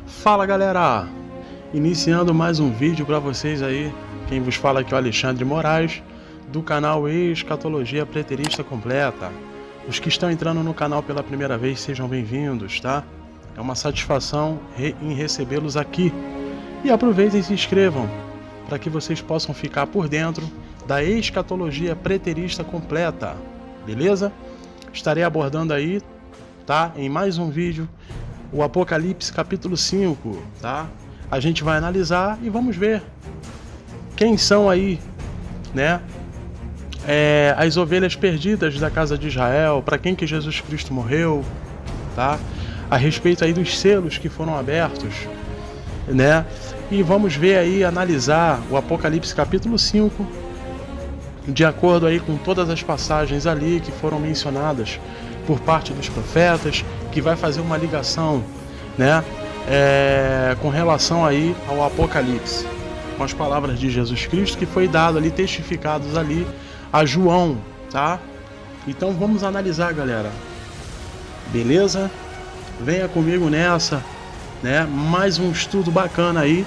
Fala galera, iniciando mais um vídeo para vocês aí. Quem vos fala aqui é o Alexandre Moraes, do canal Escatologia Preterista Completa. Os que estão entrando no canal pela primeira vez, sejam bem-vindos, tá? É uma satisfação em recebê-los aqui. E aproveitem e se inscrevam, para que vocês possam ficar por dentro da Escatologia Preterista Completa, beleza? Estarei abordando aí, tá? Em mais um vídeo, o Apocalipse capítulo 5, tá? A gente vai analisar e vamos ver quem são aí, né? As ovelhas perdidas da casa de Israel, para quem que Jesus Cristo morreu, tá? A respeito aí dos selos que foram abertos, né? E vamos ver aí, analisar o Apocalipse capítulo 5, de acordo aí com todas as passagens ali que foram mencionadas por parte dos profetas, que vai fazer uma ligação, né, com relação aí ao Apocalipse, com as palavras de Jesus Cristo que foi dado ali, testificados ali a João, tá? Então vamos analisar, galera, beleza? Venha comigo nessa, né? Mais um estudo bacana aí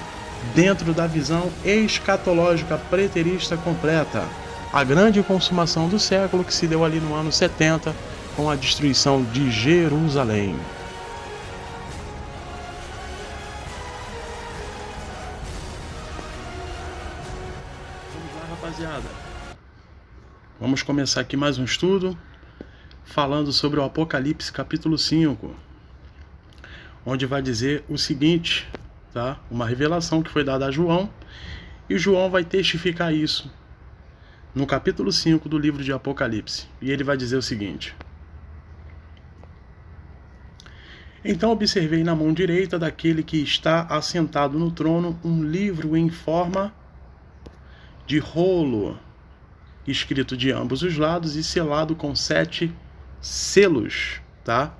dentro da visão escatológica preterista completa, a grande consumação do século que se deu ali no ano 70 com a destruição de Jerusalém. Vamos lá, rapaziada. Vamos começar aqui mais um estudo falando sobre o Apocalipse capítulo 5, onde vai dizer o seguinte, tá? Uma revelação que foi dada a João, e João vai testificar isso no capítulo 5 do livro de Apocalipse. E ele vai dizer o seguinte: então observei na mão direita daquele que está assentado no trono um livro em forma de rolo, escrito de ambos os lados e selado com 7 selos, tá?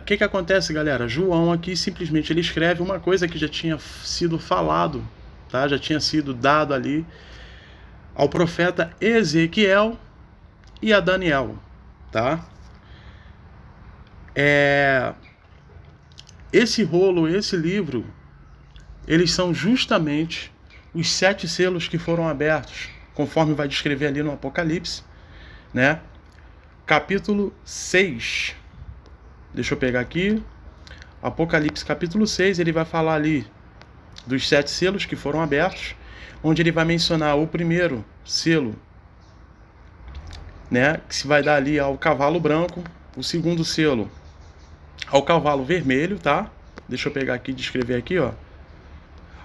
O que acontece, galera? João aqui simplesmente ele escreve uma coisa que já tinha sido falado, tá? Já tinha sido dado ali ao profeta Ezequiel e a Daniel, tá? Esse rolo, esse livro, eles são justamente os 7 selos que foram abertos, conforme vai descrever ali no Apocalipse, né? Capítulo 6. Deixa eu pegar aqui. Apocalipse capítulo 6, ele vai falar ali dos 7 selos que foram abertos, onde ele vai mencionar o primeiro selo, né, que se vai dar ali ao cavalo branco, o segundo selo ao cavalo vermelho, tá? Deixa eu pegar aqui e descrever aqui, ó.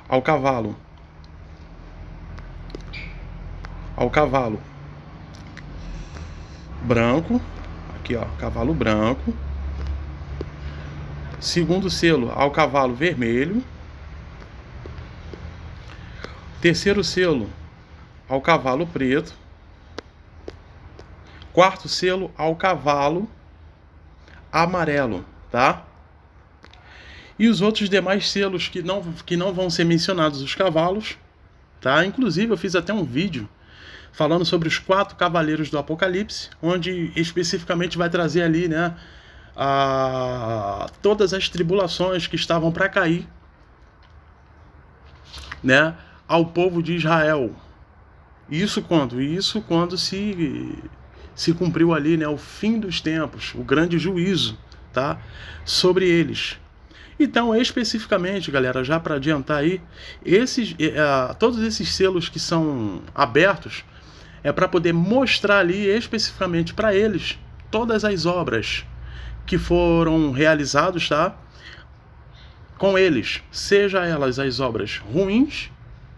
Ao cavalo branco, aqui ó, cavalo branco. Segundo selo ao cavalo vermelho. Terceiro selo ao cavalo preto. Quarto selo ao cavalo amarelo, tá? E os outros demais selos que não vão ser mencionados, os cavalos, tá? Inclusive eu fiz até um vídeo falando sobre os 4 cavaleiros do Apocalipse, onde especificamente vai trazer ali, né, todas as tribulações que estavam para cair, né, ao povo de Israel. Isso quando se cumpriu ali, né, o fim dos tempos, o grande juízo, tá, sobre eles. Então, especificamente, galera, já para adiantar aí, todos esses selos que são abertos é para poder mostrar ali especificamente para eles todas as obras que foram realizadas, tá, com eles, seja elas as obras ruins,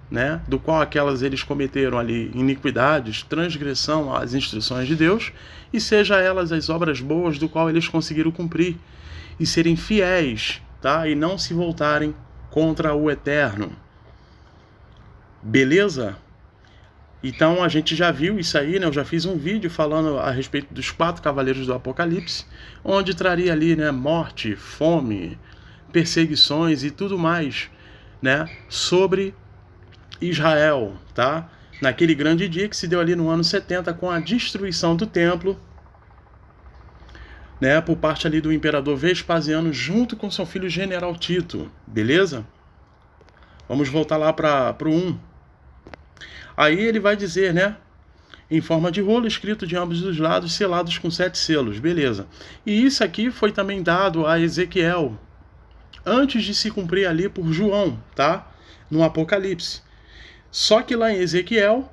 né, do qual aquelas eles cometeram ali iniquidades, transgressão às instruções de Deus, e seja elas as obras boas do qual eles conseguiram cumprir e serem fiéis, tá, e não se voltarem contra o Eterno. Beleza? Então a gente já viu isso aí, né? Eu já fiz um vídeo falando a respeito dos 4 cavaleiros do Apocalipse, onde traria ali, né, morte, fome, perseguições e tudo mais, né, sobre Israel, tá? Naquele grande dia que se deu ali no ano 70 com a destruição do templo, né, por parte ali do imperador Vespasiano, junto com seu filho General Tito, beleza? Vamos voltar lá para o 1. Aí ele vai dizer, né, em forma de rolo, escrito de ambos os lados, selados com 7 selos, beleza. E isso aqui foi também dado a Ezequiel, antes de se cumprir ali por João, tá? No Apocalipse. Só que lá em Ezequiel,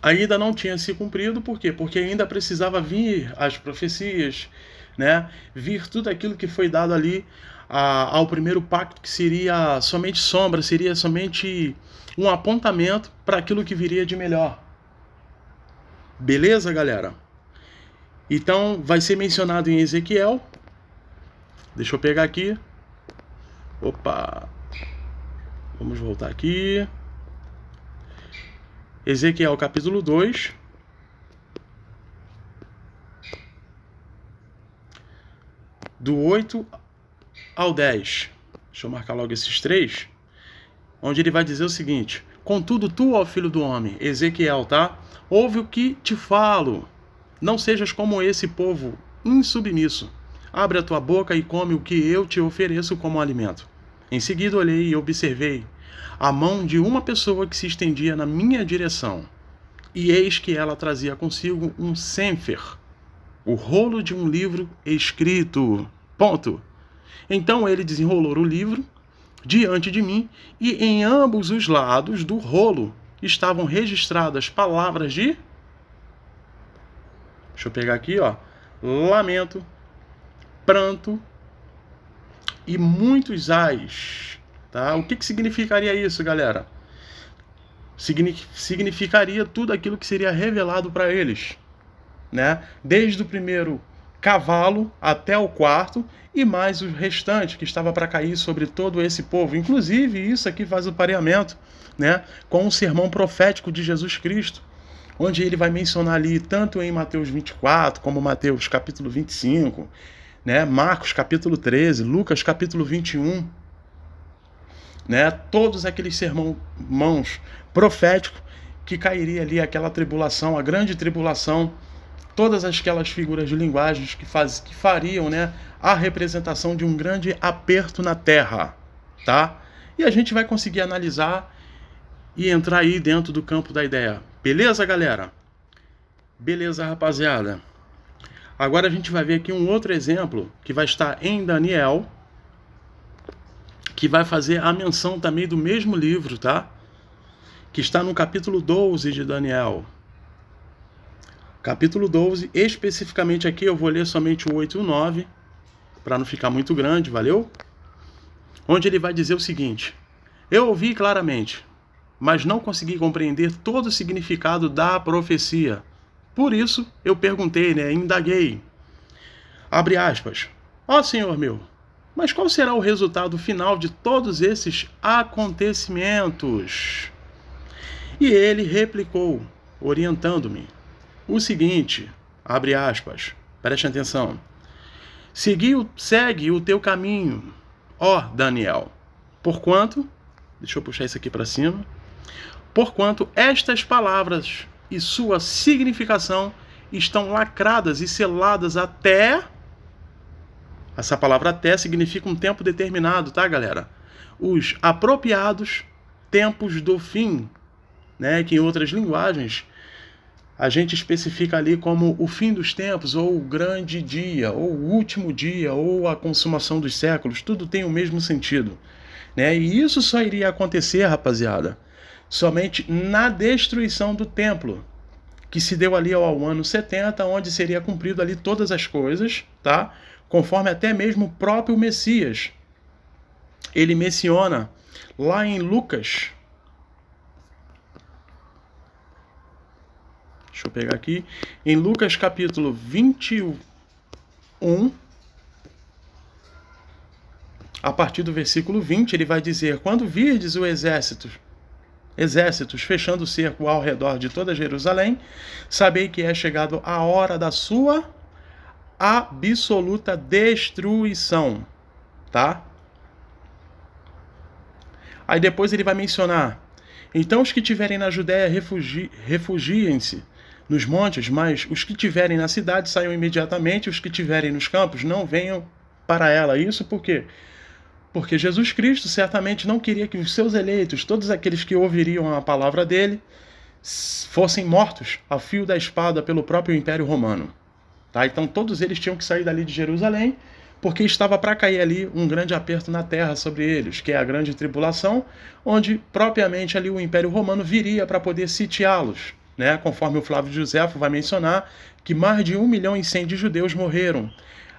ainda não tinha se cumprido, por quê? Porque ainda precisava vir as profecias, né? Vir tudo aquilo que foi dado ali ao primeiro pacto, que seria somente sombra, seria somente um apontamento para aquilo que viria de melhor. Beleza, galera? Então, vai ser mencionado em Ezequiel. Deixa eu pegar aqui. Opa! Vamos voltar aqui. Ezequiel capítulo 2. Do 8 ao 10. Deixa eu marcar logo esses 3. Onde ele vai dizer o seguinte: contudo, tu, ó filho do homem, Ezequiel, tá? Ouve o que te falo. Não sejas como esse povo insubmisso. Abre a tua boca e come o que eu te ofereço como alimento. Em seguida olhei e observei a mão de uma pessoa que se estendia na minha direção. E eis que ela trazia consigo um cenfer, o rolo de um livro escrito. Ponto. Então ele desenrolou o livro diante de mim, e em ambos os lados do rolo estavam registradas palavras de... Deixa eu pegar aqui, ó. Lamento, pranto e muitos ais. Tá? O que significaria isso, galera? Significaria tudo aquilo que seria revelado para eles, né? Desde o primeiro cavalo até o quarto, e mais o restante que estava para cair sobre todo esse povo. Inclusive, isso aqui faz o pareamento, né, com o sermão profético de Jesus Cristo, onde ele vai mencionar ali, tanto em Mateus 24, como Mateus capítulo 25, né, Marcos capítulo 13, Lucas capítulo 21, né, todos aqueles sermões proféticos que cairia ali aquela tribulação, a grande tribulação, todas aquelas figuras de linguagens que fariam, né, a representação de um grande aperto na terra, tá? E a gente vai conseguir analisar e entrar aí dentro do campo da ideia. Beleza, galera? Beleza, rapaziada? Agora a gente vai ver aqui um outro exemplo que vai estar em Daniel, que vai fazer a menção também do mesmo livro, tá? Que está no capítulo 12 de Daniel. Capítulo 12, especificamente aqui eu vou ler somente o 8 e o 9, para não ficar muito grande, valeu? Onde ele vai dizer o seguinte: eu ouvi claramente, mas não consegui compreender todo o significado da profecia. Por isso eu perguntei, né, indaguei. Abre aspas. Ó Senhor meu, mas qual será o resultado final de todos esses acontecimentos? E ele replicou, orientando-me, o seguinte, abre aspas, preste atenção. Segue o teu caminho, ó Daniel, porquanto, deixa eu puxar isso aqui para cima, porquanto estas palavras e sua significação estão lacradas e seladas até... Essa palavra até significa um tempo determinado, tá, galera? Os apropriados tempos do fim, né, que em outras linguagens a gente especifica ali como o fim dos tempos, ou o grande dia, ou o último dia, ou a consumação dos séculos, tudo tem o mesmo sentido, né? E isso só iria acontecer, rapaziada, somente na destruição do templo, que se deu ali ao ano 70, onde seria cumprido ali todas as coisas, tá? Conforme até mesmo o próprio Messias. Ele menciona lá em Lucas... Deixa eu pegar aqui. Em Lucas capítulo 21, a partir do versículo 20, ele vai dizer: quando virdes o exércitos fechando o cerco ao redor de toda Jerusalém, sabei que é chegado a hora da sua absoluta destruição, tá? Aí depois ele vai mencionar: então os que tiverem na Judéia refugiem-se, nos montes, mas os que tiverem na cidade saiam imediatamente, os que tiverem nos campos não venham para ela. Isso por quê? Porque Jesus Cristo certamente não queria que os seus eleitos, todos aqueles que ouviriam a palavra dele, fossem mortos a fio da espada pelo próprio Império Romano. Tá? Então todos eles tinham que sair dali de Jerusalém, porque estava para cair ali um grande aperto na terra sobre eles, que é a grande tribulação, onde propriamente ali o Império Romano viria para poder sitiá-los, né? Conforme o Flávio Josefo vai mencionar, que mais de 1.100.000 de judeus morreram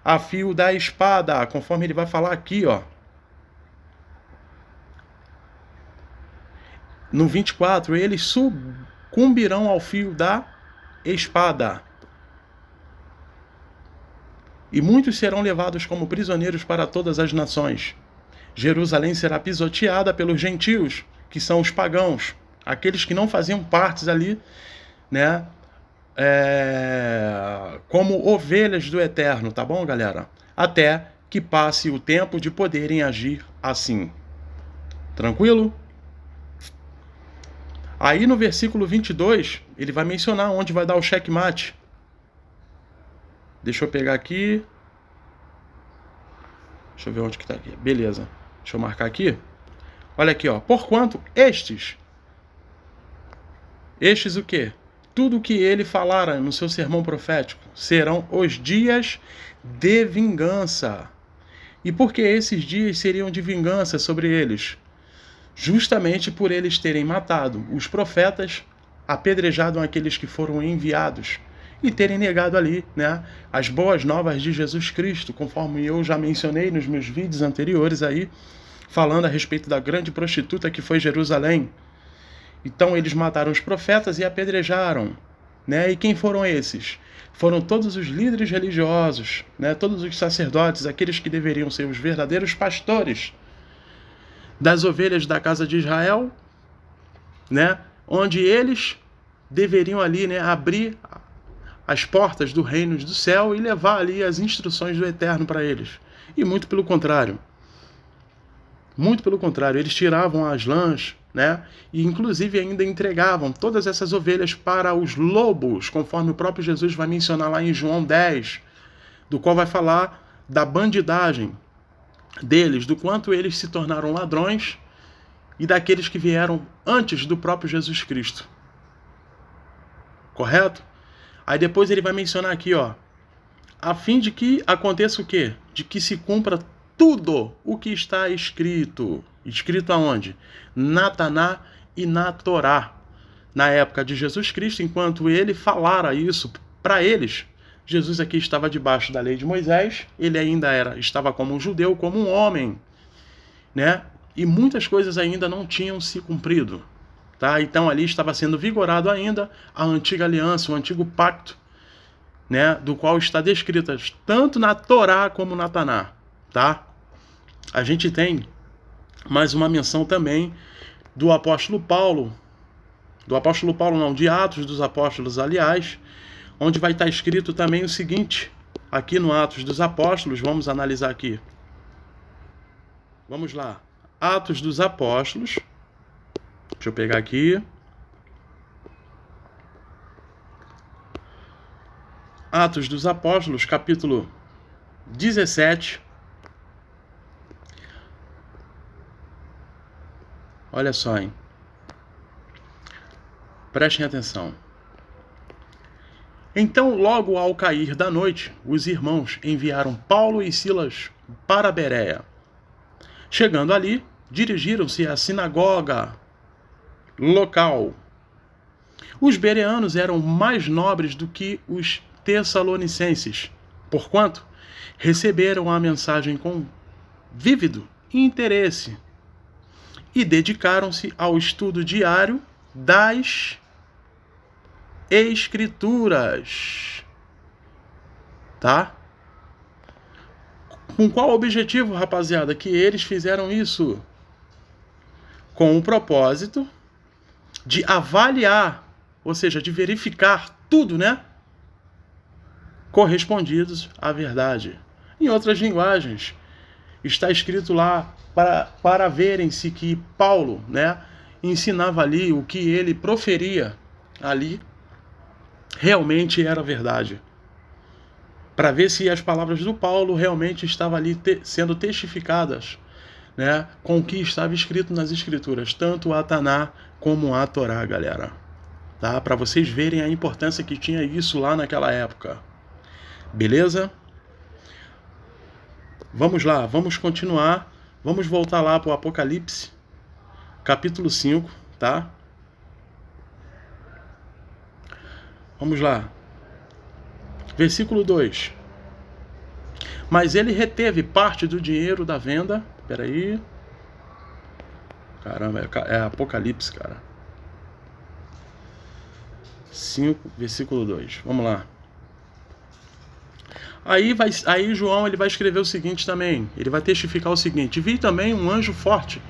a fio da espada, conforme ele vai falar aqui, ó. No 24, eles sucumbirão ao fio da espada. E muitos serão levados como prisioneiros para todas as nações. Jerusalém será pisoteada pelos gentios, que são os pagãos, aqueles que não faziam parte ali, né, como ovelhas do Eterno, tá bom, galera? Até que passe o tempo de poderem agir assim. Tranquilo? Aí no versículo 22, ele vai mencionar onde vai dar o checkmate. Deixa eu pegar aqui. Deixa eu ver onde que tá aqui. Beleza. Deixa eu marcar aqui. Olha aqui, ó. Porquanto estes o quê? Tudo que ele falara no seu sermão profético serão os dias de vingança. E por que esses dias seriam de vingança sobre eles? Justamente por eles terem matado os profetas, apedrejado aqueles que foram enviados e terem negado ali, né, as boas novas de Jesus Cristo, conforme eu já mencionei nos meus vídeos anteriores aí, falando a respeito da grande prostituta que foi Jerusalém. Então eles mataram os profetas e apedrejaram, né? E quem foram esses? Foram todos os líderes religiosos, né, todos os sacerdotes, aqueles que deveriam ser os verdadeiros pastores das ovelhas da casa de Israel, né, onde eles deveriam ali, né, abrir as portas do reino do céu e levar ali as instruções do Eterno para eles. E muito pelo contrário. Muito pelo contrário, eles tiravam as lãs, né, e inclusive ainda entregavam todas essas ovelhas para os lobos, conforme o próprio Jesus vai mencionar lá em João 10, do qual vai falar da bandidagem deles, do quanto eles se tornaram ladrões e daqueles que vieram antes do próprio Jesus Cristo. Correto? Aí depois ele vai mencionar aqui, ó, a fim de que aconteça o quê? De que se cumpra tudo o que está escrito. Escrito aonde? Na Taná e na Torá. Na época de Jesus Cristo, enquanto ele falara isso para eles, Jesus aqui estava debaixo da lei de Moisés, ele ainda estava como um judeu, como um homem, né? E muitas coisas ainda não tinham se cumprido, tá? Então ali estava sendo vigorado ainda a antiga aliança, o antigo pacto, né? Do qual está descrita tanto na Torá como na Taná, tá? A gente tem mais uma menção também do apóstolo Paulo, de Atos dos Apóstolos, aliás, onde vai estar escrito também o seguinte, aqui no Atos dos Apóstolos, vamos analisar aqui. Vamos lá. Atos dos Apóstolos. Deixa eu pegar aqui. Atos dos Apóstolos, capítulo 17. Olha só, hein? Prestem atenção. Então, logo ao cair da noite, os irmãos enviaram Paulo e Silas para Bereia. Chegando ali, dirigiram-se à sinagoga local. Os bereanos eram mais nobres do que os tessalonicenses, porquanto receberam a mensagem com vívido interesse e dedicaram-se ao estudo diário das Escrituras, tá? Com qual objetivo, rapaziada, que eles fizeram isso? Com o propósito de avaliar, ou seja, de verificar tudo, né? Correspondidos à verdade. Em outras linguagens, está escrito lá para verem se que Paulo, né, ensinava ali o que ele proferia ali realmente era verdade, para ver se as palavras do Paulo realmente estavam ali sendo testificadas, né, com o que estava escrito nas Escrituras, tanto a Taná como a Torá, galera. Tá? Para vocês verem a importância que tinha isso lá naquela época. Beleza? Vamos lá, vamos continuar. Vamos voltar lá para o Apocalipse, capítulo 5, tá? Vamos lá. Versículo 2. Mas ele reteve parte do dinheiro da venda. Peraí. Caramba, é Apocalipse, cara. 5, versículo 2. Vamos lá. Aí João ele vai escrever o seguinte também. Ele vai testificar o seguinte: vi também um anjo forte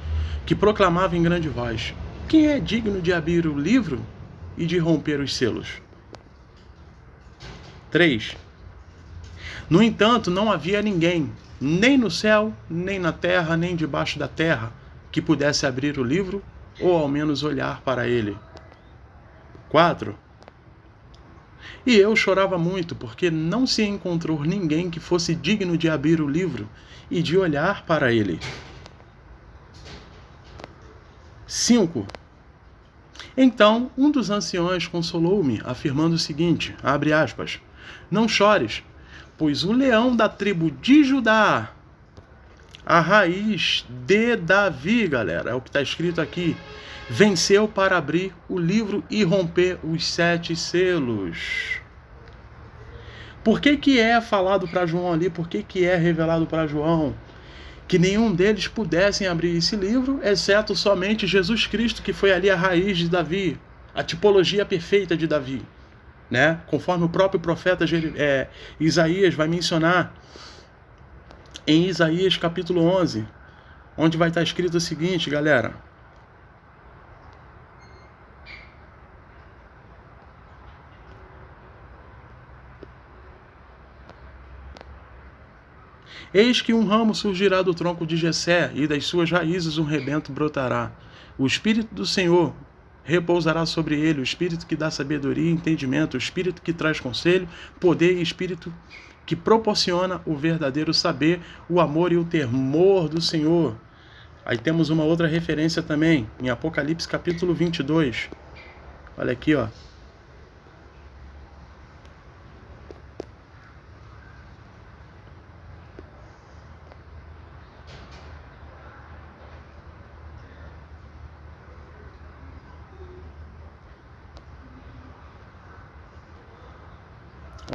que proclamava em grande voz: quem é digno de abrir o livro e de romper os selos? 3. No entanto, não havia ninguém, nem no céu, nem na terra, nem debaixo da terra, que pudesse abrir o livro ou ao menos olhar para ele. 4. E eu chorava muito, porque não se encontrou ninguém que fosse digno de abrir o livro e de olhar para ele. 5. Então um dos anciões consolou-me, afirmando o seguinte, abre aspas, não chores, pois o leão da tribo de Judá, a raiz de Davi, galera, é o que está escrito aqui, venceu para abrir o livro e romper os 7 selos. Por que é falado para João ali? Por que é revelado para João? Que nenhum deles pudessem abrir esse livro, exceto somente Jesus Cristo, que foi ali a raiz de Davi, a tipologia perfeita de Davi, né? Conforme o próprio profeta Isaías vai mencionar em Isaías capítulo 11, onde vai estar escrito o seguinte, galera. Eis que um ramo surgirá do tronco de Jessé, e das suas raízes um rebento brotará. O Espírito do Senhor repousará sobre ele, o Espírito que dá sabedoria e entendimento, o Espírito que traz conselho, poder e Espírito que proporciona o verdadeiro saber, o amor e o temor do Senhor. Aí temos uma outra referência também, em Apocalipse capítulo 22. Olha aqui, ó.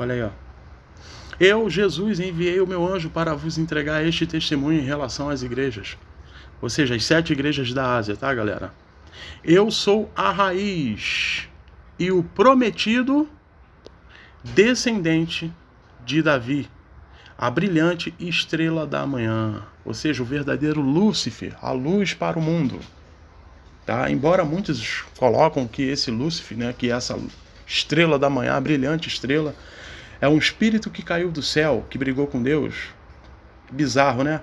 Olha aí, ó. Eu, Jesus, enviei o meu anjo para vos entregar este testemunho em relação às igrejas. Ou seja, as 7 igrejas da Ásia, tá, galera? Eu sou a raiz e o prometido descendente de Davi, a brilhante estrela da manhã. Ou seja, o verdadeiro Lúcifer, a luz para o mundo. Tá? Embora muitos colocam que esse Lúcifer, né, que essa estrela da manhã, a brilhante estrela, é um espírito que caiu do céu, que brigou com Deus. Bizarro, né?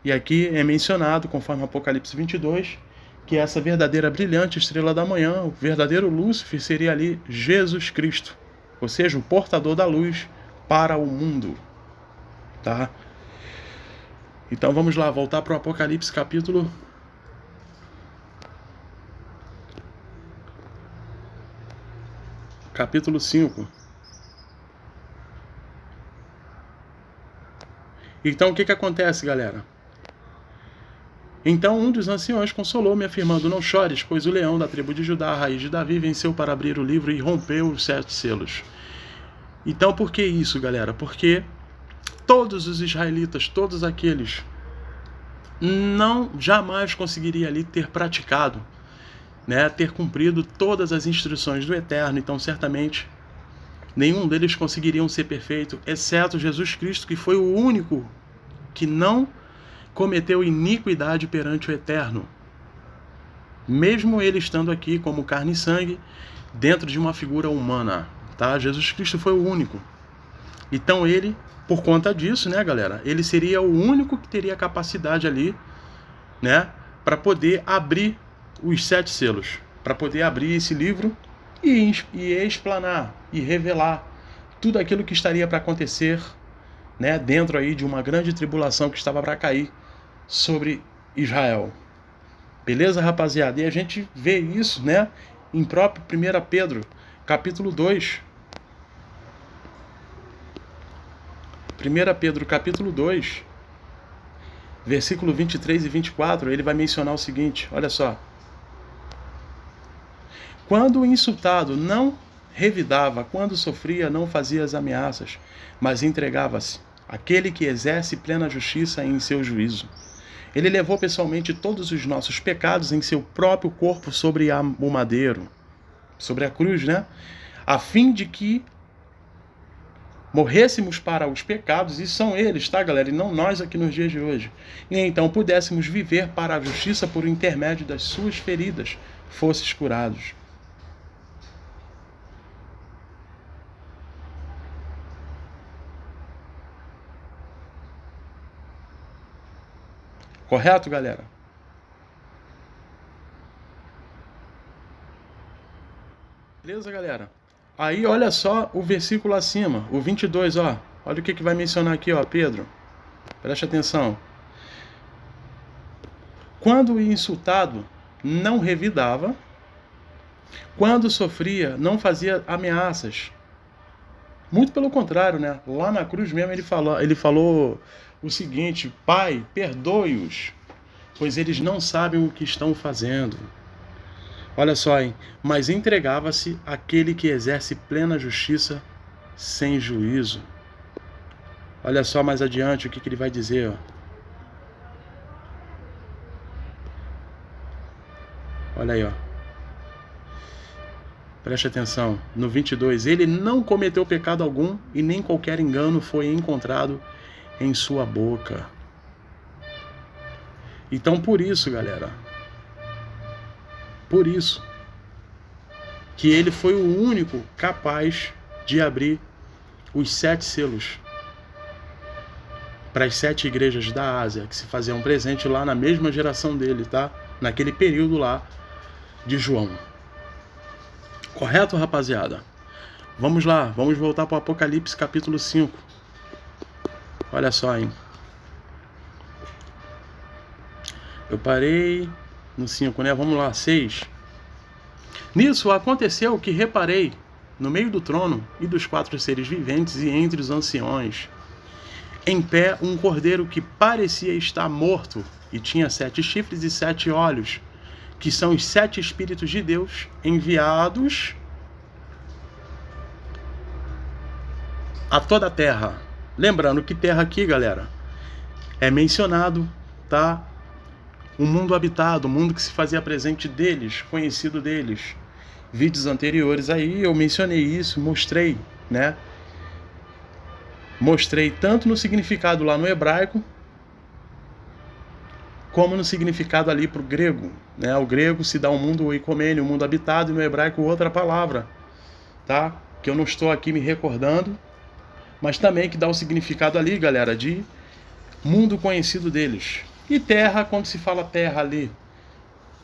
E aqui é mencionado, conforme Apocalipse 22, que essa verdadeira brilhante estrela da manhã, o verdadeiro Lúcifer, seria ali Jesus Cristo. Ou seja, o portador da luz para o mundo. Tá? Então vamos lá, voltar para o Apocalipse capítulo 5. Então o que acontece, galera? Então um dos anciões consolou-me, afirmando, não chores, pois o leão da tribo de Judá, a raiz de Davi, venceu para abrir o livro e rompeu os 7 selos. Então por que isso, galera? Porque todos os israelitas, todos aqueles, não jamais conseguiriam ali ter praticado, né, ter cumprido todas as instruções do Eterno. Então certamente nenhum deles conseguiriam ser perfeito, exceto Jesus Cristo, que foi o único que não cometeu iniquidade perante o Eterno. Mesmo ele estando aqui como carne e sangue, dentro de uma figura humana. Tá? Jesus Cristo foi o único. Então ele, por conta disso, né, galera, ele seria o único que teria capacidade ali, né, para poder abrir os 7 selos, para poder abrir esse livro e explanar e revelar tudo aquilo que estaria para acontecer, né, dentro aí de uma grande tribulação que estava para cair sobre Israel. Beleza, rapaziada? E a gente vê isso, né, em próprio 1 Pedro, capítulo 2. 1 Pedro, capítulo 2, versículo 23 e 24, ele vai mencionar o seguinte, olha só. Quando o insultado não revidava, quando sofria, não fazia as ameaças, mas entregava-se, aquele que exerce plena justiça em seu juízo. Ele levou pessoalmente todos os nossos pecados em seu próprio corpo sobre o madeiro, sobre a cruz, né? A fim de que morrêssemos para os pecados, e são eles, tá, galera? E não nós aqui nos dias de hoje. E então pudéssemos viver para a justiça por intermédio das suas feridas, fosses curados. Correto, galera? Beleza, galera? Aí, olha só o versículo acima, o 22, ó. Olha o que vai mencionar aqui, ó, Pedro. Preste atenção. Quando o insultado não revidava, quando sofria, não fazia ameaças. Muito pelo contrário, né? Lá na cruz mesmo ele falou o seguinte: Pai, perdoe-os, pois eles não sabem o que estão fazendo. Olha só, hein? Mas entregava-se àquele que exerce plena justiça sem juízo. Olha só mais adiante o que ele vai dizer, ó. Olha aí, ó. Preste atenção. No 22, ele não cometeu pecado algum e nem qualquer engano foi encontrado em sua boca. Então, por isso, galera, por isso que ele foi o único capaz de abrir os 7 selos para as 7 igrejas da Ásia, que se faziam presente lá na mesma geração dele, tá? Naquele período lá de João. Correto, rapaziada? Vamos lá, vamos voltar para o Apocalipse capítulo 5. Olha só, hein? Eu parei no 5, né? Vamos lá, 6. Nisso aconteceu que reparei no meio do trono e dos 4 seres viventes e entre os anciões, em pé um cordeiro que parecia estar morto e tinha 7 chifres e 7 olhos, que são os 7 Espíritos de Deus enviados a toda a terra. Lembrando que terra aqui, galera, é mencionado, tá? O mundo habitado, o mundo que se fazia presente deles, conhecido deles. Vídeos anteriores aí eu mencionei isso, mostrei, né? Mostrei tanto no significado lá no hebraico, como no significado ali para o grego, né? O grego se dá um mundo oikomene, um mundo habitado, e no hebraico outra palavra, tá? Que eu não estou aqui me recordando, mas também que dá o significado ali, galera, de mundo conhecido deles. E terra, quando se fala terra ali,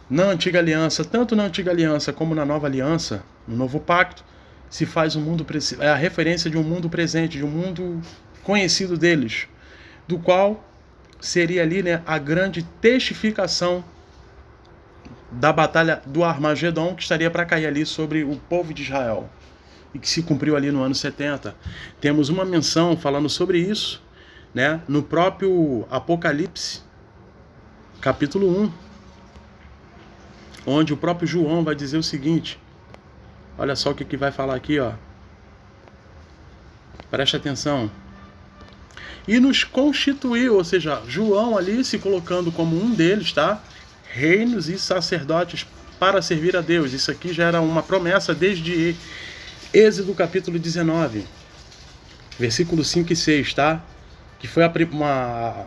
na antiga aliança, tanto na antiga aliança como na nova aliança, no novo pacto, se faz um mundo, é a referência de um mundo presente, de um mundo conhecido deles, do qual seria ali, né, a grande testificação da batalha do Armagedon, que estaria para cair ali sobre o povo de Israel, e que se cumpriu ali no ano 70. Temos uma menção falando sobre isso, né, no próprio Apocalipse, capítulo 1, onde o próprio João vai dizer o seguinte. Olha só o que vai falar aqui, ó. Preste atenção. E nos constituiu, ou seja, João ali se colocando como um deles, tá? Reinos e sacerdotes para servir a Deus. Isso aqui já era uma promessa desde Êxodo capítulo 19, versículo 5 e 6, tá? Que foi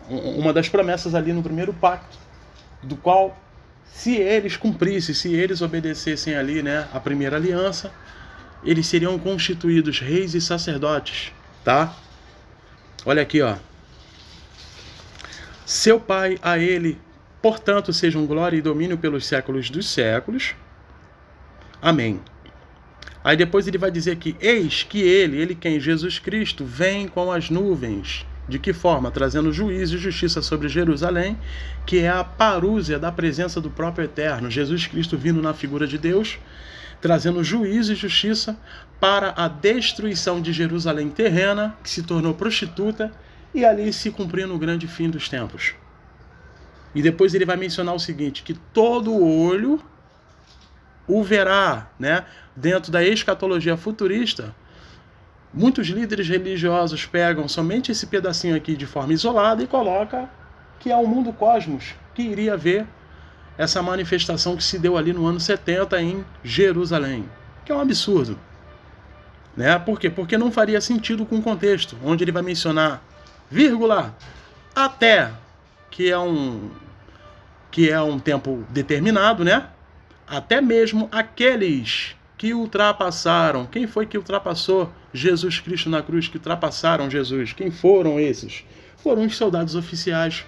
uma das promessas ali no primeiro pacto, do qual, se eles cumprissem, se eles obedecessem ali, né, a primeira aliança, eles seriam constituídos reis e sacerdotes, tá? Olha aqui, ó. Seu Pai, a ele, portanto, sejam glória e domínio pelos séculos dos séculos. Amém. Aí depois ele vai dizer que eis que ele quem? Jesus Cristo, vem com as nuvens. De que forma? Trazendo juízo e justiça sobre Jerusalém, que é a parúzia da presença do próprio Eterno. Jesus Cristo vindo na figura de Deus, trazendo juízo e justiça para a destruição de Jerusalém terrena, que se tornou prostituta, e ali se cumprindo o grande fim dos tempos. E depois ele vai mencionar o seguinte, que todo olho o verá, né? Dentro da escatologia futurista, muitos líderes religiosos pegam somente esse pedacinho aqui de forma isolada e colocam que é o mundo cosmos que iria ver essa manifestação que se deu ali no ano 70 em Jerusalém, que é um absurdo, né? Por quê? Porque não faria sentido com o contexto, onde ele vai mencionar, vírgula, até, que é um tempo determinado, né? Até mesmo aqueles que ultrapassaram. Quem foi que ultrapassou Jesus Cristo na cruz, que ultrapassaram Jesus? Quem foram esses? Foram os soldados oficiais,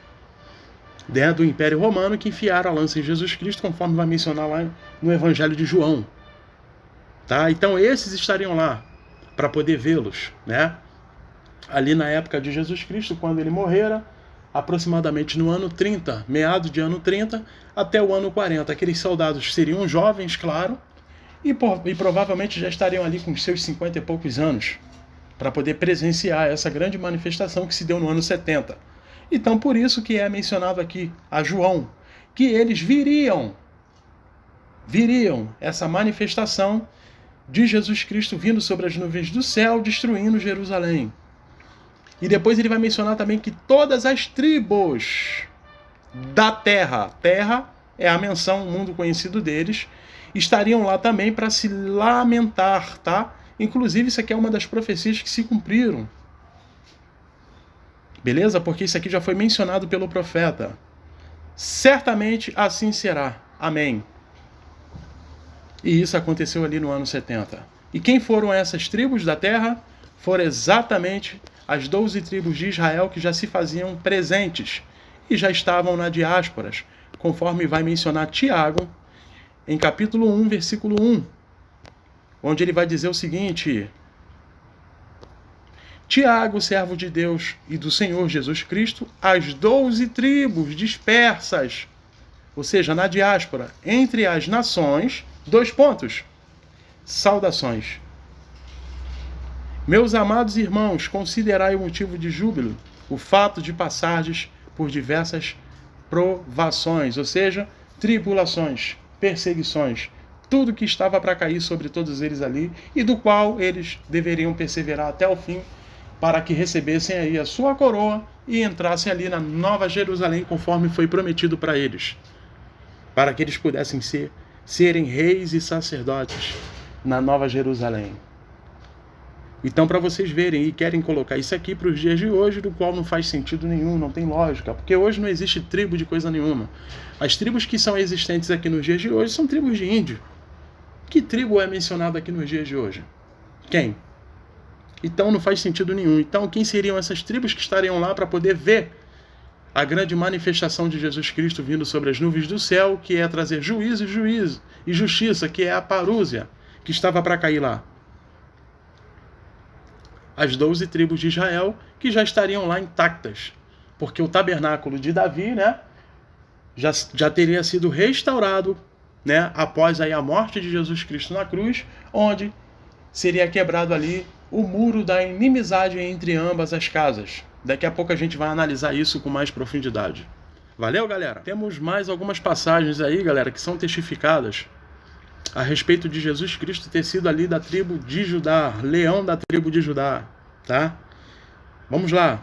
né, do Império Romano, que enfiaram a lança em Jesus Cristo, conforme vai mencionar lá no Evangelho de João. Tá? Então esses estariam lá para poder vê-los, né? Ali na época de Jesus Cristo, quando ele morrera, aproximadamente no ano 30, meados de ano 30, até o ano 40. Aqueles soldados seriam jovens, claro, e provavelmente já estariam ali com seus 50 e poucos anos, para poder presenciar essa grande manifestação que se deu no ano 70. Então, por isso que é mencionado aqui a João, que eles viriam essa manifestação de Jesus Cristo vindo sobre as nuvens do céu, destruindo Jerusalém. E depois ele vai mencionar também que todas as tribos da terra é a menção, o mundo conhecido deles, estariam lá também para se lamentar, tá? Inclusive, isso aqui é uma das profecias que se cumpriram. Beleza? Porque isso aqui já foi mencionado pelo profeta. Certamente assim será. Amém. E isso aconteceu ali no ano 70. E quem foram essas tribos da terra? Foram exatamente as 12 tribos de Israel que já se faziam presentes e já estavam na diáspora, conforme vai mencionar Tiago, em capítulo 1, versículo 1, onde ele vai dizer o seguinte: Tiago, servo de Deus e do Senhor Jesus Cristo, as 12 tribos dispersas, ou seja, na diáspora, entre as nações, saudações. Meus amados irmãos, considerai o motivo de júbilo o fato de passardes por diversas provações, ou seja, tribulações, perseguições, tudo que estava para cair sobre todos eles ali, e do qual eles deveriam perseverar até o fim, para que recebessem aí a sua coroa e entrassem ali na Nova Jerusalém, conforme foi prometido para eles, para que eles pudessem serem reis e sacerdotes na Nova Jerusalém. Então, para vocês verem, e querem colocar isso aqui para os dias de hoje, do qual não faz sentido nenhum, não tem lógica, porque hoje não existe tribo de coisa nenhuma. As tribos que são existentes aqui nos dias de hoje são tribos de índio. Que tribo é mencionada aqui nos dias de hoje? Quem? Então não faz sentido nenhum. Então quem seriam essas tribos que estariam lá para poder ver a grande manifestação de Jesus Cristo vindo sobre as nuvens do céu, que é trazer juízo e justiça, que é a parúzia, que estava para cair lá? As 12 tribos de Israel, que já estariam lá intactas, porque o tabernáculo de Davi, né, já teria sido restaurado, né, após aí a morte de Jesus Cristo na cruz, onde seria quebrado ali o muro da inimizade entre ambas as casas. Daqui a pouco a gente vai analisar isso com mais profundidade. Valeu, galera? Temos mais algumas passagens aí, galera, que são testificadas a respeito de Jesus Cristo ter sido ali da tribo de Judá, leão da tribo de Judá, tá? Vamos lá.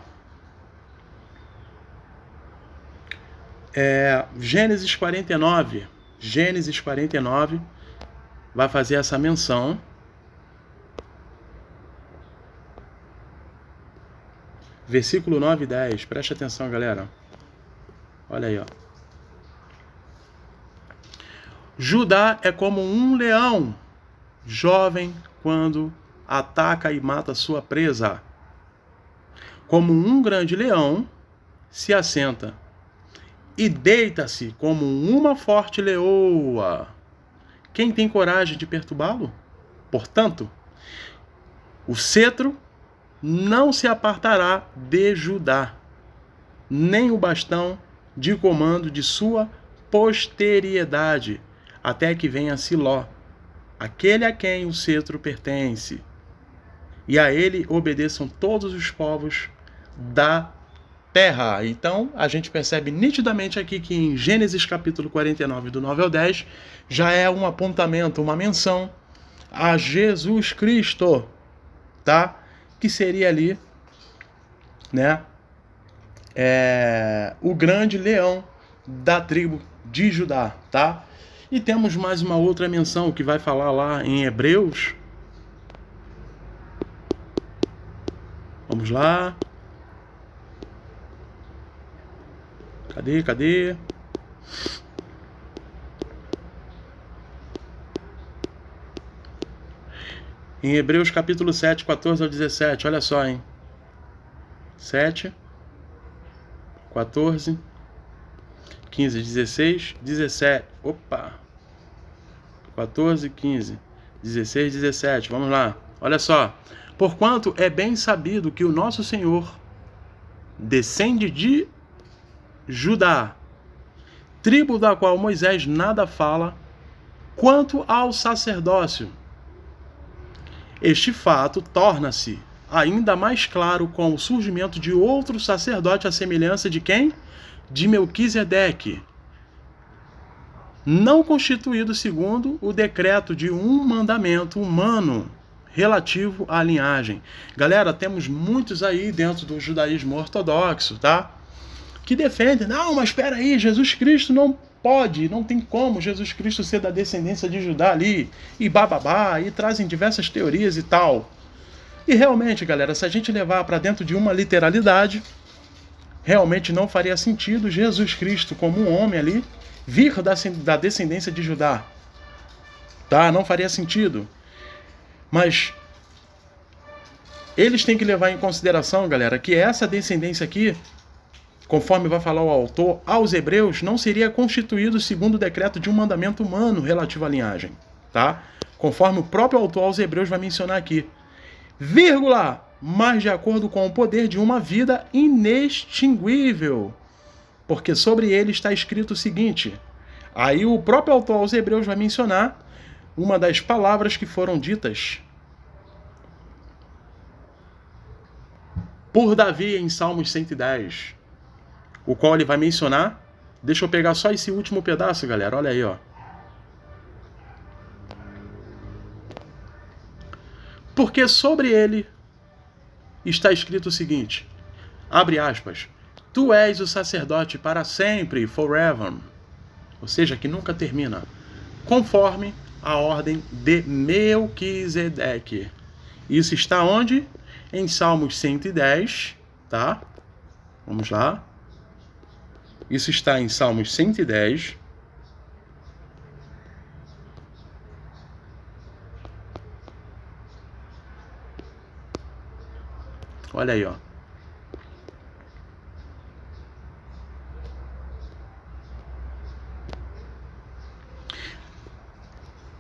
Gênesis 49. Gênesis 49 vai fazer essa menção. Versículo 9 e 10. Preste atenção, galera. Olha aí, ó. Judá é como um leão, jovem quando ataca e mata sua presa. Como um grande leão, se assenta e deita-se como uma forte leoa. Quem tem coragem de perturbá-lo? Portanto, o cetro não se apartará de Judá, nem o bastão de comando de sua posteridade, até que venha Siló, aquele a quem o cetro pertence, e a ele obedeçam todos os povos da terra. Então, a gente percebe nitidamente aqui que em Gênesis capítulo 49, do 9 ao 10, já é um apontamento, uma menção a Jesus Cristo, tá? Que seria ali, né, o grande leão da tribo de Judá, tá? E temos mais uma outra menção que vai falar lá em Hebreus. Vamos lá. Cadê? Em Hebreus capítulo 7, 14 ao 17, olha só, hein? 7, 14, 15, 16, 17. Opa! 14, 15, 16, 17. Vamos lá. Olha só. Porquanto é bem sabido que o nosso Senhor descende de Judá, tribo da qual Moisés nada fala, quanto ao sacerdócio. Este fato torna-se ainda mais claro com o surgimento de outro sacerdote à semelhança de quem? De Melquisedeque, não constituído segundo o decreto de um mandamento humano relativo à linhagem. Galera, temos muitos aí dentro do judaísmo ortodoxo, tá? Que defendem, não, mas espera aí, Jesus Cristo não pode, não tem como Jesus Cristo ser da descendência de Judá ali, e bababá, e trazem diversas teorias e tal. E realmente, galera, se a gente levar para dentro de uma literalidade, realmente não faria sentido Jesus Cristo, como um homem ali, vir da descendência de Judá. Tá? Não faria sentido. Mas eles têm que levar em consideração, galera, que essa descendência aqui, conforme vai falar o autor, aos hebreus, não seria constituído segundo o decreto de um mandamento humano relativo à linhagem. Tá? Conforme o próprio autor aos hebreus vai mencionar aqui. Vírgula, mas de acordo com o poder de uma vida inextinguível. Porque sobre ele está escrito o seguinte. Aí o próprio autor aos hebreus vai mencionar uma das palavras que foram ditas por Davi em Salmos 110. O qual ele vai mencionar. Deixa eu pegar só esse último pedaço, galera. Olha aí, ó. Porque sobre ele está escrito o seguinte, abre aspas, tu és o sacerdote para sempre, forever, ou seja, que nunca termina, conforme a ordem de Melquisedeque. Isso está onde? Em Salmos 110, tá? Vamos lá. Isso está em Salmos 110. Olha aí, ó.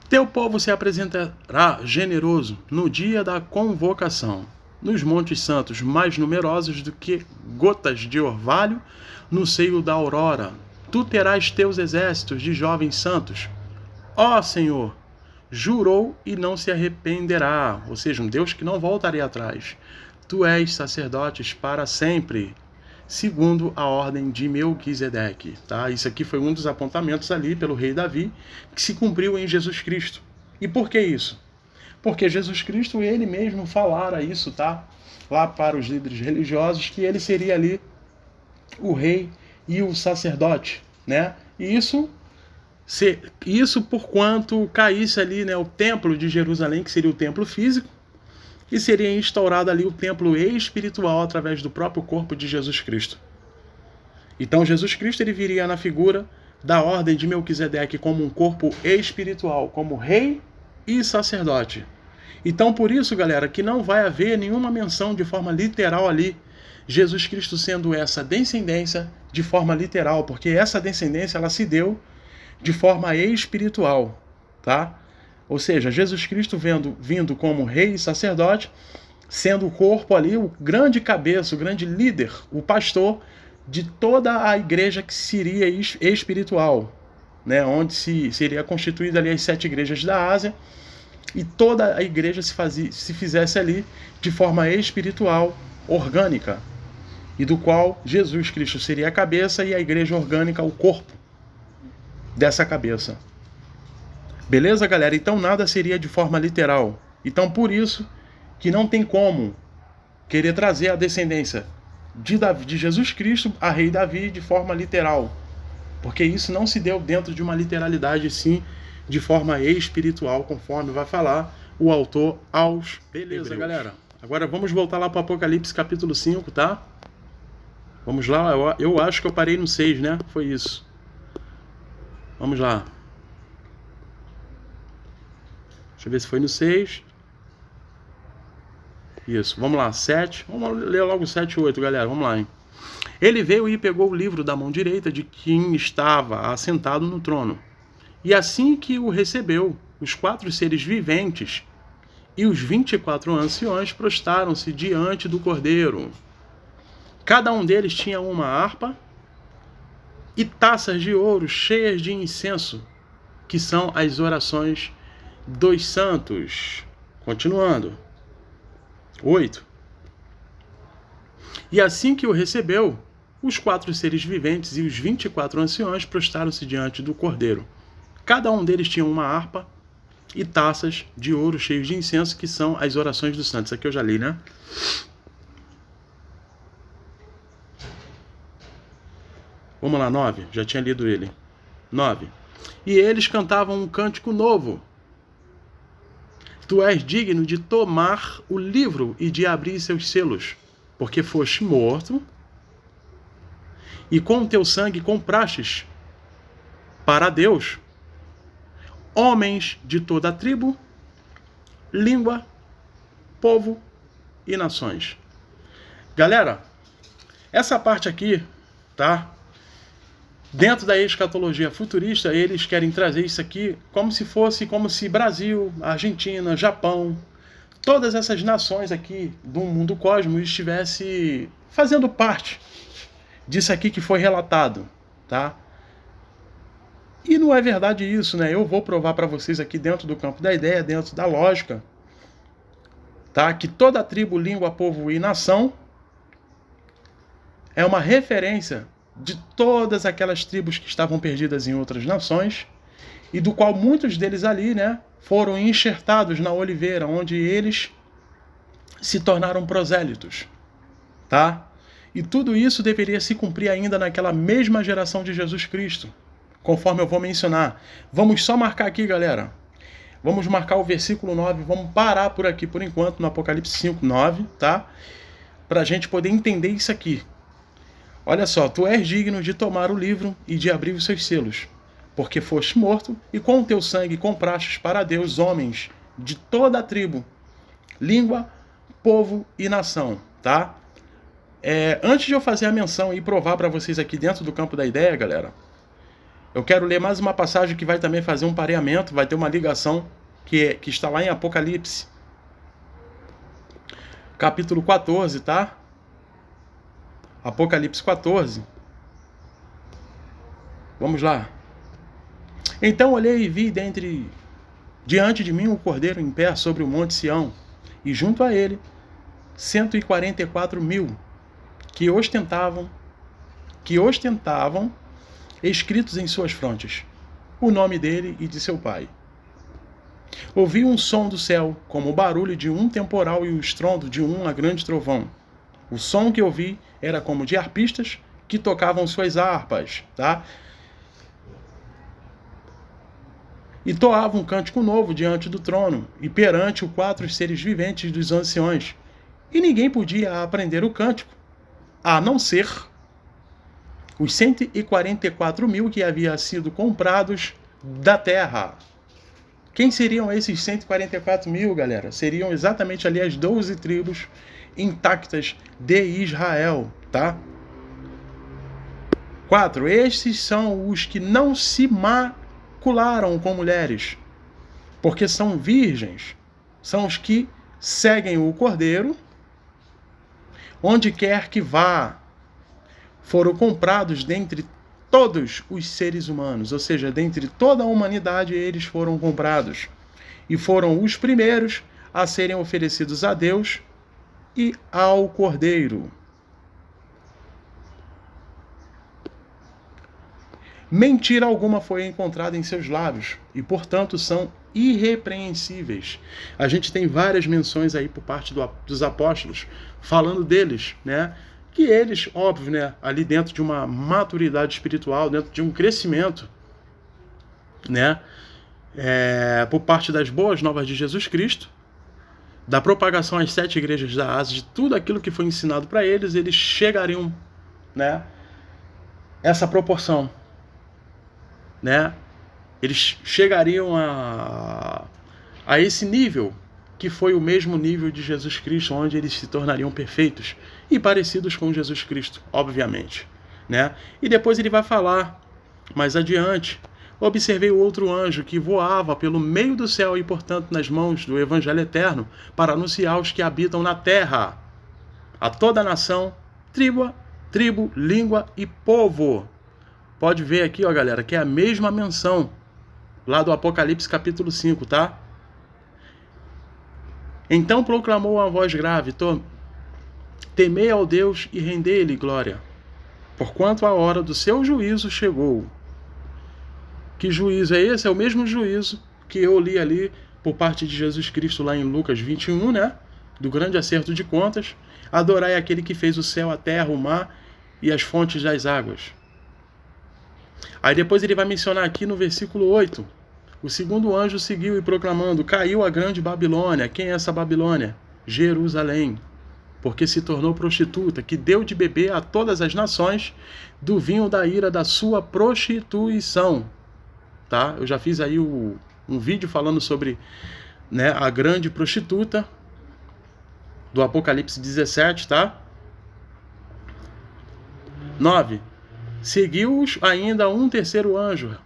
Teu povo se apresentará generoso no dia da convocação, nos montes santos mais numerosos do que gotas de orvalho no seio da aurora. Tu terás teus exércitos de jovens santos. Ó Senhor, jurou e não se arrependerá, ou seja, um Deus que não voltaria atrás. Tu és sacerdotes para sempre, segundo a ordem de Melquisedeque. Tá? Isso aqui foi um dos apontamentos ali pelo rei Davi, que se cumpriu em Jesus Cristo. E por que isso? Porque Jesus Cristo, ele mesmo falara isso, tá? Lá para os líderes religiosos, que ele seria ali o rei e o sacerdote, né? E isso por quanto caísse ali, né, o templo de Jerusalém, que seria o templo físico, e seria instaurado ali o templo espiritual através do próprio corpo de Jesus Cristo. Então Jesus Cristo ele viria na figura da ordem de Melquisedeque como um corpo espiritual, como rei e sacerdote. Então por isso, galera, que não vai haver nenhuma menção de forma literal ali, Jesus Cristo sendo essa descendência de forma literal, porque essa descendência ela se deu de forma espiritual, tá? Ou seja, Jesus Cristo vindo como rei e sacerdote, sendo o corpo ali, o grande cabeça, o grande líder, o pastor de toda a igreja que seria espiritual, né? Onde seria constituída ali as 7 igrejas da Ásia, e toda a igreja se fizesse ali de forma espiritual, orgânica, e do qual Jesus Cristo seria a cabeça e a igreja orgânica o corpo dessa cabeça. Beleza, galera? Então nada seria de forma literal. Então por isso que não tem como querer trazer a descendência de Jesus Cristo a rei Davi de forma literal. Porque isso não se deu dentro de uma literalidade, sim, de forma espiritual, conforme vai falar o autor aos Beleza, Hebreus. Galera? Agora vamos voltar lá para o Apocalipse capítulo 5, tá? Vamos lá, eu acho que eu parei no 6, né? Foi isso. Vamos lá. Deixa eu ver se foi no 6. Isso, vamos lá, 7. Vamos ler logo 7 e 8, galera. Vamos lá, hein? Ele veio e pegou o livro da mão direita de quem estava assentado no trono. E assim que o recebeu, os 4 seres viventes e os 24 anciões prostaram-se diante do Cordeiro. Cada um deles tinha uma harpa e taças de ouro cheias de incenso, que são as orações dos santos. Continuando. 8. E assim que o recebeu, os 4 seres viventes e os 24 anciões prostaram-se diante do Cordeiro. Cada um deles tinha uma harpa e taças de ouro cheios de incenso, que são as orações dos santos. Isso aqui eu já li, né? Vamos lá, 9. Já tinha lido ele. 9. E eles cantavam um cântico novo. Tu és digno de tomar o livro e de abrir seus selos, porque foste morto, e com o teu sangue comprastes para Deus homens de toda a tribo, língua, povo e nações. Galera, essa parte aqui, tá? Dentro da escatologia futurista, eles querem trazer isso aqui como se Brasil, Argentina, Japão, todas essas nações aqui do mundo cosmo estivesse fazendo parte disso aqui que foi relatado, tá? E não é verdade isso, né? Eu vou provar para vocês aqui dentro do campo da ideia, dentro da lógica, tá? Que toda tribo, língua, povo e nação é uma referência de todas aquelas tribos que estavam perdidas em outras nações, e do qual muitos deles ali, né, foram enxertados na oliveira, onde eles se tornaram prosélitos, tá? E tudo isso deveria se cumprir ainda naquela mesma geração de Jesus Cristo, conforme eu vou mencionar. Vamos só marcar aqui, galera. Vamos marcar o versículo 9, vamos parar por aqui por enquanto, no Apocalipse 5, 9, tá? Pra gente poder entender isso aqui. Olha só, tu és digno de tomar o livro e de abrir os seus selos, porque foste morto, e com o teu sangue comprastes para Deus homens de toda a tribo, língua, povo e nação, tá? Antes de eu fazer a menção e provar para vocês aqui dentro do campo da ideia, galera, eu quero ler mais uma passagem que vai também fazer um pareamento, vai ter uma ligação que está lá em Apocalipse, capítulo 14, tá? Apocalipse 14. Vamos lá. Então olhei e vi diante de mim o Cordeiro em pé sobre o monte Sião, e junto a ele 144.000 que ostentavam escritos em suas frontes o nome dele e de seu pai. Ouvi um som do céu, como o barulho de um temporal e o estrondo de um grande trovão. O som que ouvi era como de arpistas que tocavam suas harpas, tá? E toavam um cântico novo diante do trono e perante os 4 seres viventes dos anciões. E ninguém podia aprender o cântico, a não ser os 144.000 que haviam sido comprados da terra. Quem seriam esses 144.000, galera? Seriam exatamente ali as 12 tribos intactas de Israel, tá? 4. Estes são os que não se macularam com mulheres, Porque são virgens, são os que seguem o Cordeiro, onde quer que vá. Foram comprados dentre todos os seres humanos, ou seja, dentre toda a humanidade eles foram comprados. E foram os primeiros a serem oferecidos a Deus e ao Cordeiro. Mentira alguma foi encontrada em seus lábios e, portanto, são irrepreensíveis. A gente tem várias menções aí por parte dos apóstolos falando deles, né? Que eles, óbvio, né, ali dentro de uma maturidade espiritual, dentro de um crescimento, né, por parte das boas novas de Jesus Cristo, da propagação às 7 igrejas da Ásia, de tudo aquilo que foi ensinado para eles, eles chegariam, né, essa proporção, né, eles chegariam a esse nível, que foi o mesmo nível de Jesus Cristo, onde eles se tornariam perfeitos e parecidos com Jesus Cristo, obviamente, né? E depois ele vai falar, mais adiante, observei o outro anjo que voava pelo meio do céu e, portanto, nas mãos do Evangelho Eterno, para anunciar aos que habitam na terra, a toda nação, tribo, língua e povo. Pode ver aqui, ó, galera, que é a mesma menção lá do Apocalipse capítulo 5, tá? Então proclamou a voz grave, temei ao Deus e rendei-lhe glória, porquanto a hora do seu juízo chegou. Que juízo é esse? É o mesmo juízo que eu li ali por parte de Jesus Cristo lá em Lucas 21, né? Do grande acerto de contas. Adorai aquele que fez o céu, a terra, o mar e as fontes das águas. Aí depois ele vai mencionar aqui no versículo 8. O segundo anjo seguiu e proclamando, caiu a grande Babilônia. Quem é essa Babilônia? Jerusalém. Porque se tornou prostituta, que deu de beber a todas as nações do vinho da ira da sua prostituição. Tá? Eu já fiz aí um vídeo falando sobre, né, a grande prostituta do Apocalipse 17, tá? 9. Seguiu-os ainda um terceiro anjo,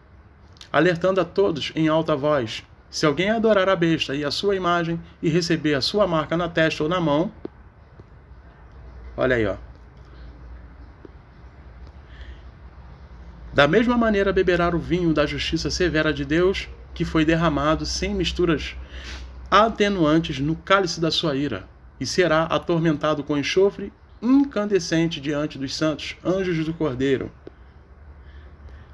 alertando a todos em alta voz, se alguém adorar a besta e a sua imagem e receber a sua marca na testa ou na mão, olha aí, ó, da mesma maneira beberá o vinho da justiça severa de Deus, que foi derramado sem misturas atenuantes no cálice da sua ira, e será atormentado com enxofre incandescente diante dos santos anjos do Cordeiro.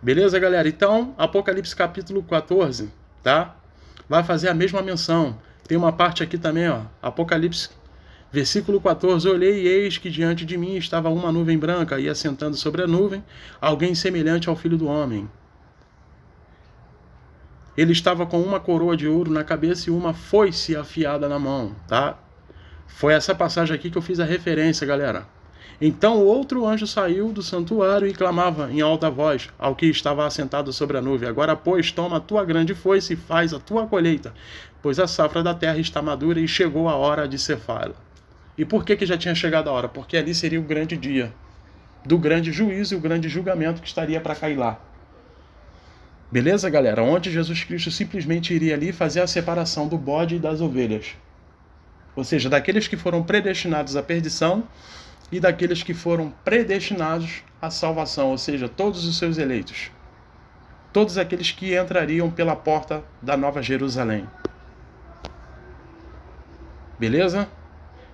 Beleza, galera? Então, Apocalipse capítulo 14, tá? Vai fazer a mesma menção. Tem uma parte aqui também, ó, Apocalipse, versículo 14, olhei e eis que diante de mim estava uma nuvem branca, e assentando sobre a nuvem, alguém semelhante ao Filho do Homem. Ele estava com uma coroa de ouro na cabeça e uma foice afiada na mão, tá? Foi essa passagem aqui que eu fiz a referência, galera. Então o outro anjo saiu do santuário e clamava em alta voz ao que estava assentado sobre a nuvem. Agora, pois, toma a tua grande foice e faz a tua colheita, pois a safra da terra está madura e chegou a hora de cefá-la. E por que já tinha chegado a hora? Porque ali seria o grande dia do grande juízo e o grande julgamento que estaria para cair lá. Beleza, galera? Onde Jesus Cristo simplesmente iria ali fazer a separação do bode e das ovelhas. Ou seja, daqueles que foram predestinados à perdição e daqueles que foram predestinados à salvação, ou seja, todos os seus eleitos. Todos aqueles que entrariam pela porta da Nova Jerusalém. Beleza?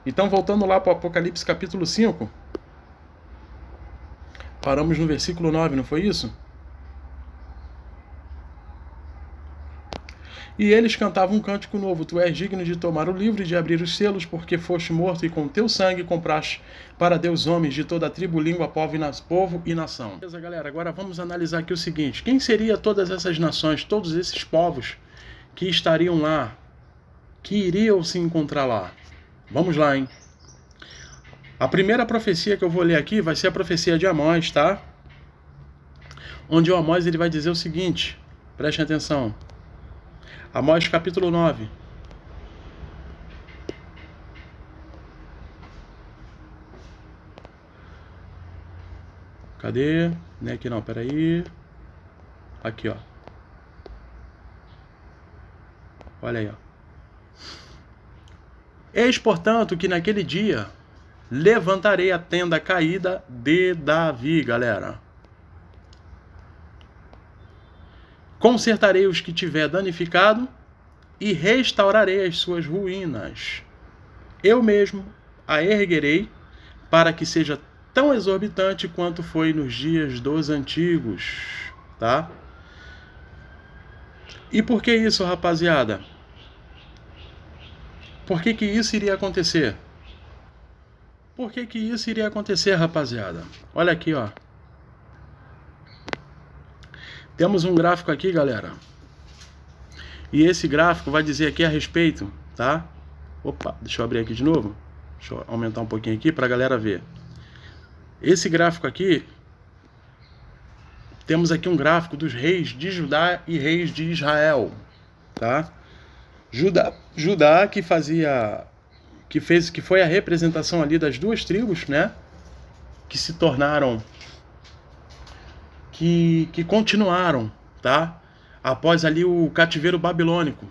Então, voltando lá para o Apocalipse capítulo 5. Paramos no versículo 9, não foi isso? E eles cantavam um cântico novo. Tu és digno de tomar o livro e de abrir os selos, porque foste morto e com teu sangue compraste para Deus homens de toda a tribo, língua, povo e nação. Beleza, galera? Agora vamos analisar aqui o seguinte. Quem seriam todas essas nações, todos esses povos que estariam lá, que iriam se encontrar lá? Vamos lá, hein? A primeira profecia que eu vou ler aqui vai ser a profecia de Amós, tá? Onde o Amós ele vai dizer o seguinte. Prestem atenção. Amós capítulo 9. Cadê? Não é aqui não, peraí. Aqui, ó. Olha aí, ó. Eis, portanto, que naquele dia levantarei a tenda caída de Davi, galera. Consertarei os que tiver danificado e restaurarei as suas ruínas. Eu mesmo a erguerei para que seja tão exorbitante quanto foi nos dias dos antigos, tá? E por que isso, rapaziada? Por que isso iria acontecer? Por que isso iria acontecer, rapaziada? Olha aqui, ó. Temos um gráfico aqui, galera. E esse gráfico vai dizer aqui a respeito, tá? Opa, deixa eu abrir aqui de novo. Deixa eu aumentar um pouquinho aqui para a galera ver. Esse gráfico aqui, temos aqui um gráfico dos reis de Judá e reis de Israel, tá? Judá que foi a representação ali das duas tribos, né? Que se tornaram, que continuaram, tá? Após ali o cativeiro babilônico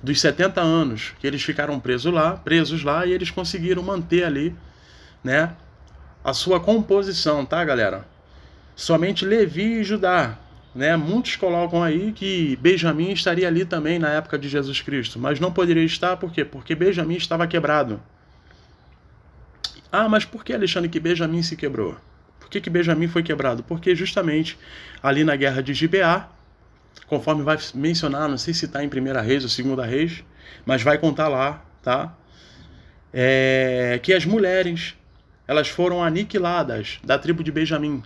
dos 70 anos, que eles ficaram presos lá, e eles conseguiram manter ali, né, a sua composição, tá, galera? Somente Levi e Judá, né? Muitos colocam aí que Benjamim estaria ali também na época de Jesus Cristo, mas não poderia estar, por quê? Porque Benjamim estava quebrado. Ah, mas por que, Alexandre, que Benjamim se quebrou? Por que Benjamim foi quebrado? Porque justamente ali na guerra de Gibeá, conforme vai mencionar, não sei se está em 1 Reis ou 2 Reis, mas vai contar lá, tá? Que as mulheres, elas foram aniquiladas da tribo de Benjamim.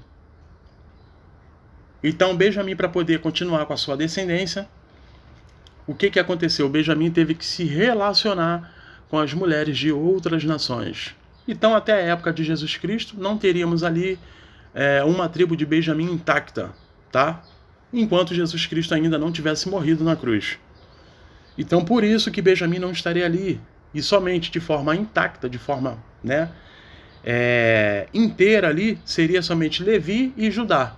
Então, Benjamim, para poder continuar com a sua descendência, o que aconteceu? Benjamim teve que se relacionar com as mulheres de outras nações. Então, até a época de Jesus Cristo, não teríamos ali uma tribo de Benjamim intacta, tá? Enquanto Jesus Cristo ainda não tivesse morrido na cruz. Então, por isso que Benjamim não estaria ali, e somente de forma intacta, de forma, né, inteira ali, seria somente Levi e Judá.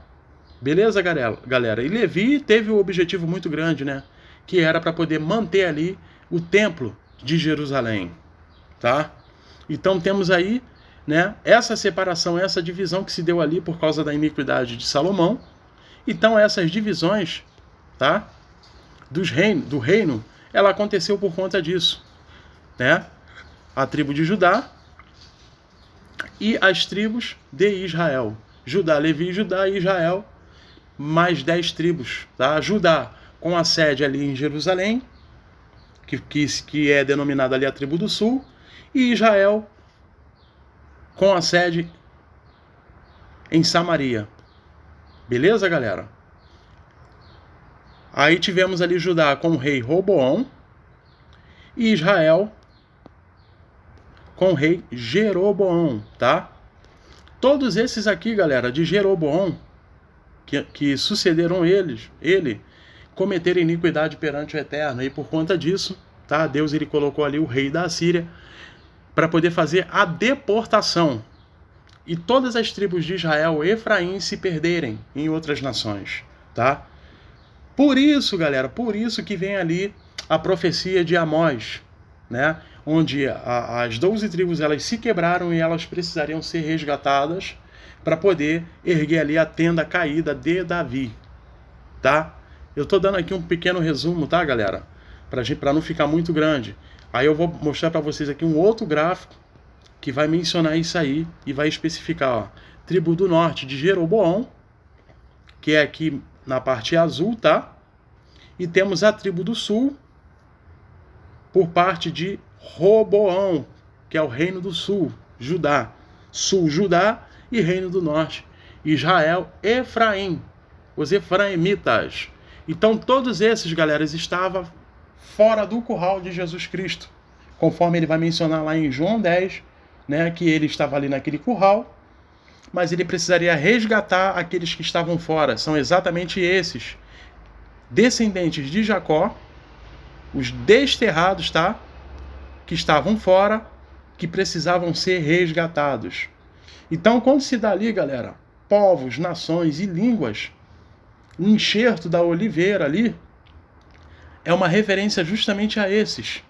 Beleza, galera? E Levi teve um objetivo muito grande, né? Que era para poder manter ali o templo de Jerusalém, tá? Então temos aí, né, essa separação, essa divisão que se deu ali por causa da iniquidade de Salomão. Então essas divisões, tá? Do reino, ela aconteceu por conta disso, né? A tribo de Judá e as tribos de Israel. Judá, Levi, Judá e Israel, mais 10 tribos, tá? Judá com a sede ali em Jerusalém, que é denominada ali a tribo do sul, e Israel com a sede em Samaria. Beleza, galera? Aí tivemos ali Judá com o rei Roboão e Israel com o rei Jeroboão, tá? Todos esses aqui, galera, de Jeroboão, que sucederam ele cometeram iniquidade perante o Eterno, e por conta disso, tá? Deus ele colocou ali o rei da Assíria para poder fazer a deportação e todas as tribos de Israel e Efraim se perderem em outras nações, tá? Por isso, galera, por isso que vem ali a profecia de Amós, né? Onde as 12 tribos elas se quebraram e elas precisariam ser resgatadas para poder erguer ali a tenda caída de Davi, tá? Eu tô dando aqui um pequeno resumo, tá, galera? Para não ficar muito grande. Aí eu vou mostrar para vocês aqui um outro gráfico que vai mencionar isso aí e vai especificar, ó, tribo do norte de Jeroboão, que é aqui na parte azul, tá? E temos a tribo do sul por parte de Roboão, que é o reino do sul, Judá. Sul, Judá, e reino do norte, Israel, Efraim, os efraimitas. Então todos esses, galera, estavam fora do curral de Jesus Cristo, conforme ele vai mencionar lá em João 10, né, que ele estava ali naquele curral, mas ele precisaria resgatar aqueles que estavam fora. São exatamente esses, descendentes de Jacó, os desterrados, tá? Que estavam fora, que precisavam ser resgatados. Então, quando se dá ali, galera, povos, nações e línguas, um enxerto da oliveira ali, é uma referência justamente a esses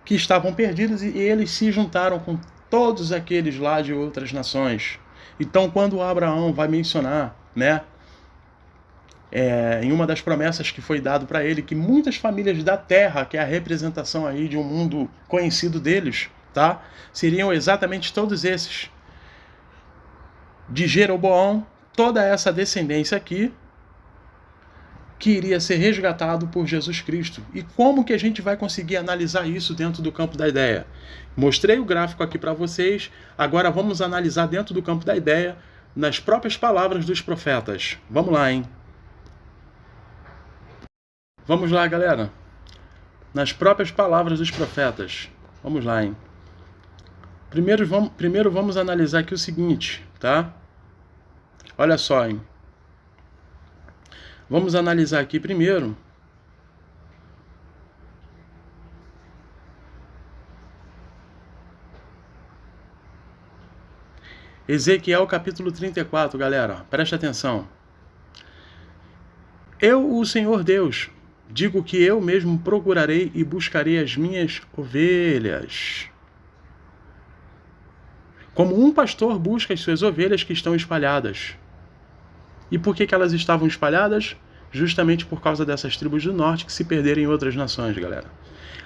que estavam perdidos e eles se juntaram com todos aqueles lá de outras nações. Então, quando Abraão vai mencionar, né, em uma das promessas que foi dado para ele, que muitas famílias da terra, que é a representação aí de um mundo conhecido deles, tá, seriam exatamente todos esses. De Jeroboão, toda essa descendência aqui, que iria ser resgatado por Jesus Cristo. E como que a gente vai conseguir analisar isso dentro do campo da ideia? Mostrei o gráfico aqui para vocês, agora vamos analisar dentro do campo da ideia, nas próprias palavras dos profetas. Vamos lá, hein? Vamos lá, galera. Nas próprias palavras dos profetas. Vamos lá, hein? Primeiro vamos analisar aqui o seguinte, tá? Olha só, hein? Vamos analisar aqui primeiro Ezequiel capítulo 34, galera. Presta atenção. Eu, o Senhor Deus, digo que eu mesmo procurarei e buscarei as minhas ovelhas. Como um pastor busca as suas ovelhas que estão espalhadas. E por que elas estavam espalhadas? Justamente por causa dessas tribos do norte que se perderam em outras nações, galera.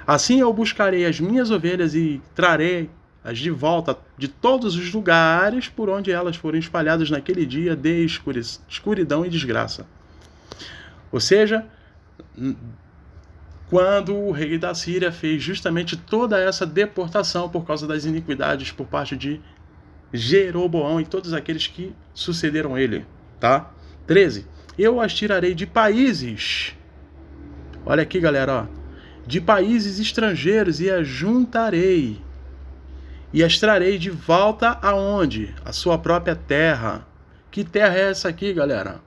Assim eu buscarei as minhas ovelhas e trarei-as de volta de todos os lugares por onde elas foram espalhadas naquele dia de escuridão e desgraça. Ou seja, quando o rei da Síria fez justamente toda essa deportação por causa das iniquidades por parte de Jeroboão e todos aqueles que sucederam ele. Tá? 13. Eu as tirarei de países. Olha aqui, galera, ó. De países estrangeiros e as juntarei. E as trarei de volta aonde? A sua própria terra. Que terra é essa aqui, galera?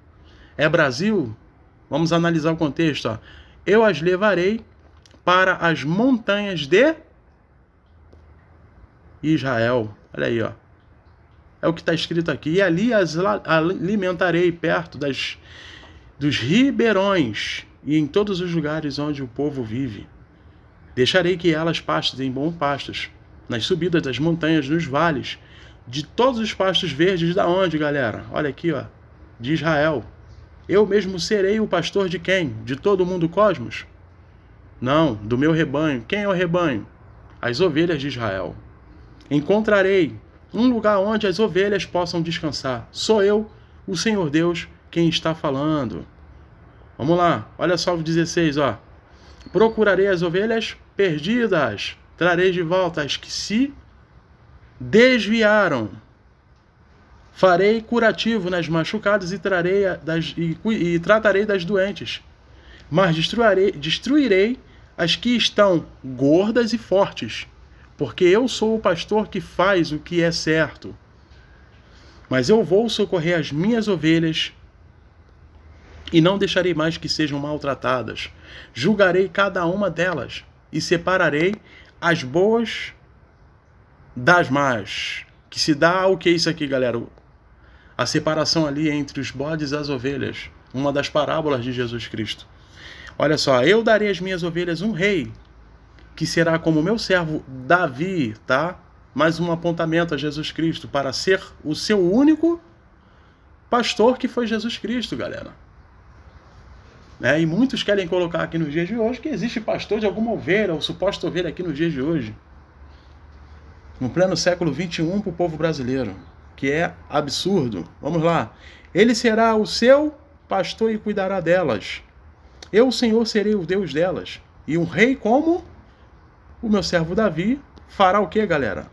É Brasil? Vamos analisar o contexto, ó. Eu as levarei para as montanhas de Israel. Olha aí, ó. É o que está escrito aqui. E ali as alimentarei perto dos ribeirões e em todos os lugares onde o povo vive. Deixarei que elas pastem em bons pastos, nas subidas das montanhas, nos vales, de todos os pastos verdes da onde, galera? Olha aqui, ó. De Israel. Eu mesmo serei o pastor de quem? De todo o mundo cosmos? Não, do meu rebanho. Quem é o rebanho? As ovelhas de Israel. Encontrarei um lugar onde as ovelhas possam descansar. Sou eu, o Senhor Deus, quem está falando. Vamos lá, olha só o 16, ó. Procurarei as ovelhas perdidas, trarei de volta as que se desviaram. Farei curativo nas machucadas e tratarei das doentes. Mas destruirei as que estão gordas e fortes, porque eu sou o pastor que faz o que é certo. Mas eu vou socorrer as minhas ovelhas e não deixarei mais que sejam maltratadas. Julgarei cada uma delas e separarei as boas das más. Que se dá o que é isso aqui, galera? A separação ali entre os bodes e as ovelhas. Uma das parábolas de Jesus Cristo. Olha só, eu darei às minhas ovelhas um rei, que será como meu servo Davi, tá? Mais um apontamento a Jesus Cristo, para ser o seu único pastor, que foi Jesus Cristo, galera. E muitos querem colocar aqui nos dias de hoje que existe pastor de alguma ovelha, ou suposta ovelha aqui nos dias de hoje. No pleno século XXI para o povo brasileiro, que é absurdo. Vamos lá. Ele será o seu pastor e cuidará delas. Eu, o Senhor, serei o Deus delas. E um rei como o meu servo Davi fará o que, galera?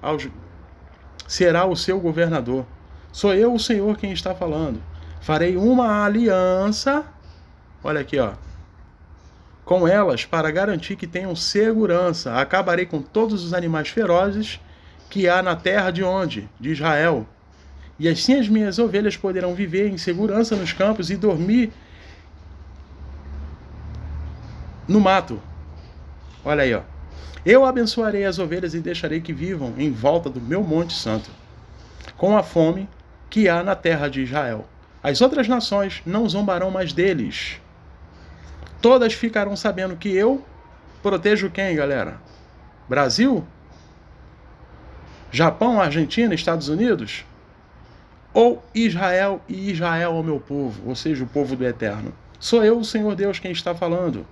Será o seu governador. Sou eu, o Senhor, quem está falando. Farei uma aliança, olha aqui, ó, com elas para garantir que tenham segurança. Acabarei com todos os animais ferozes que há na terra de onde? De Israel. E assim as minhas ovelhas poderão viver em segurança nos campos e dormir no mato. Olha aí, ó. Eu abençoarei as ovelhas e deixarei que vivam em volta do meu monte santo, com a fome que há na terra de Israel. As outras nações não zombarão mais deles. Todas ficarão sabendo que eu protejo quem, galera? Brasil? Japão, Argentina, Estados Unidos? Ou Israel, e Israel é o meu povo, ou seja, o povo do Eterno? Sou eu, o Senhor Deus, quem está falando.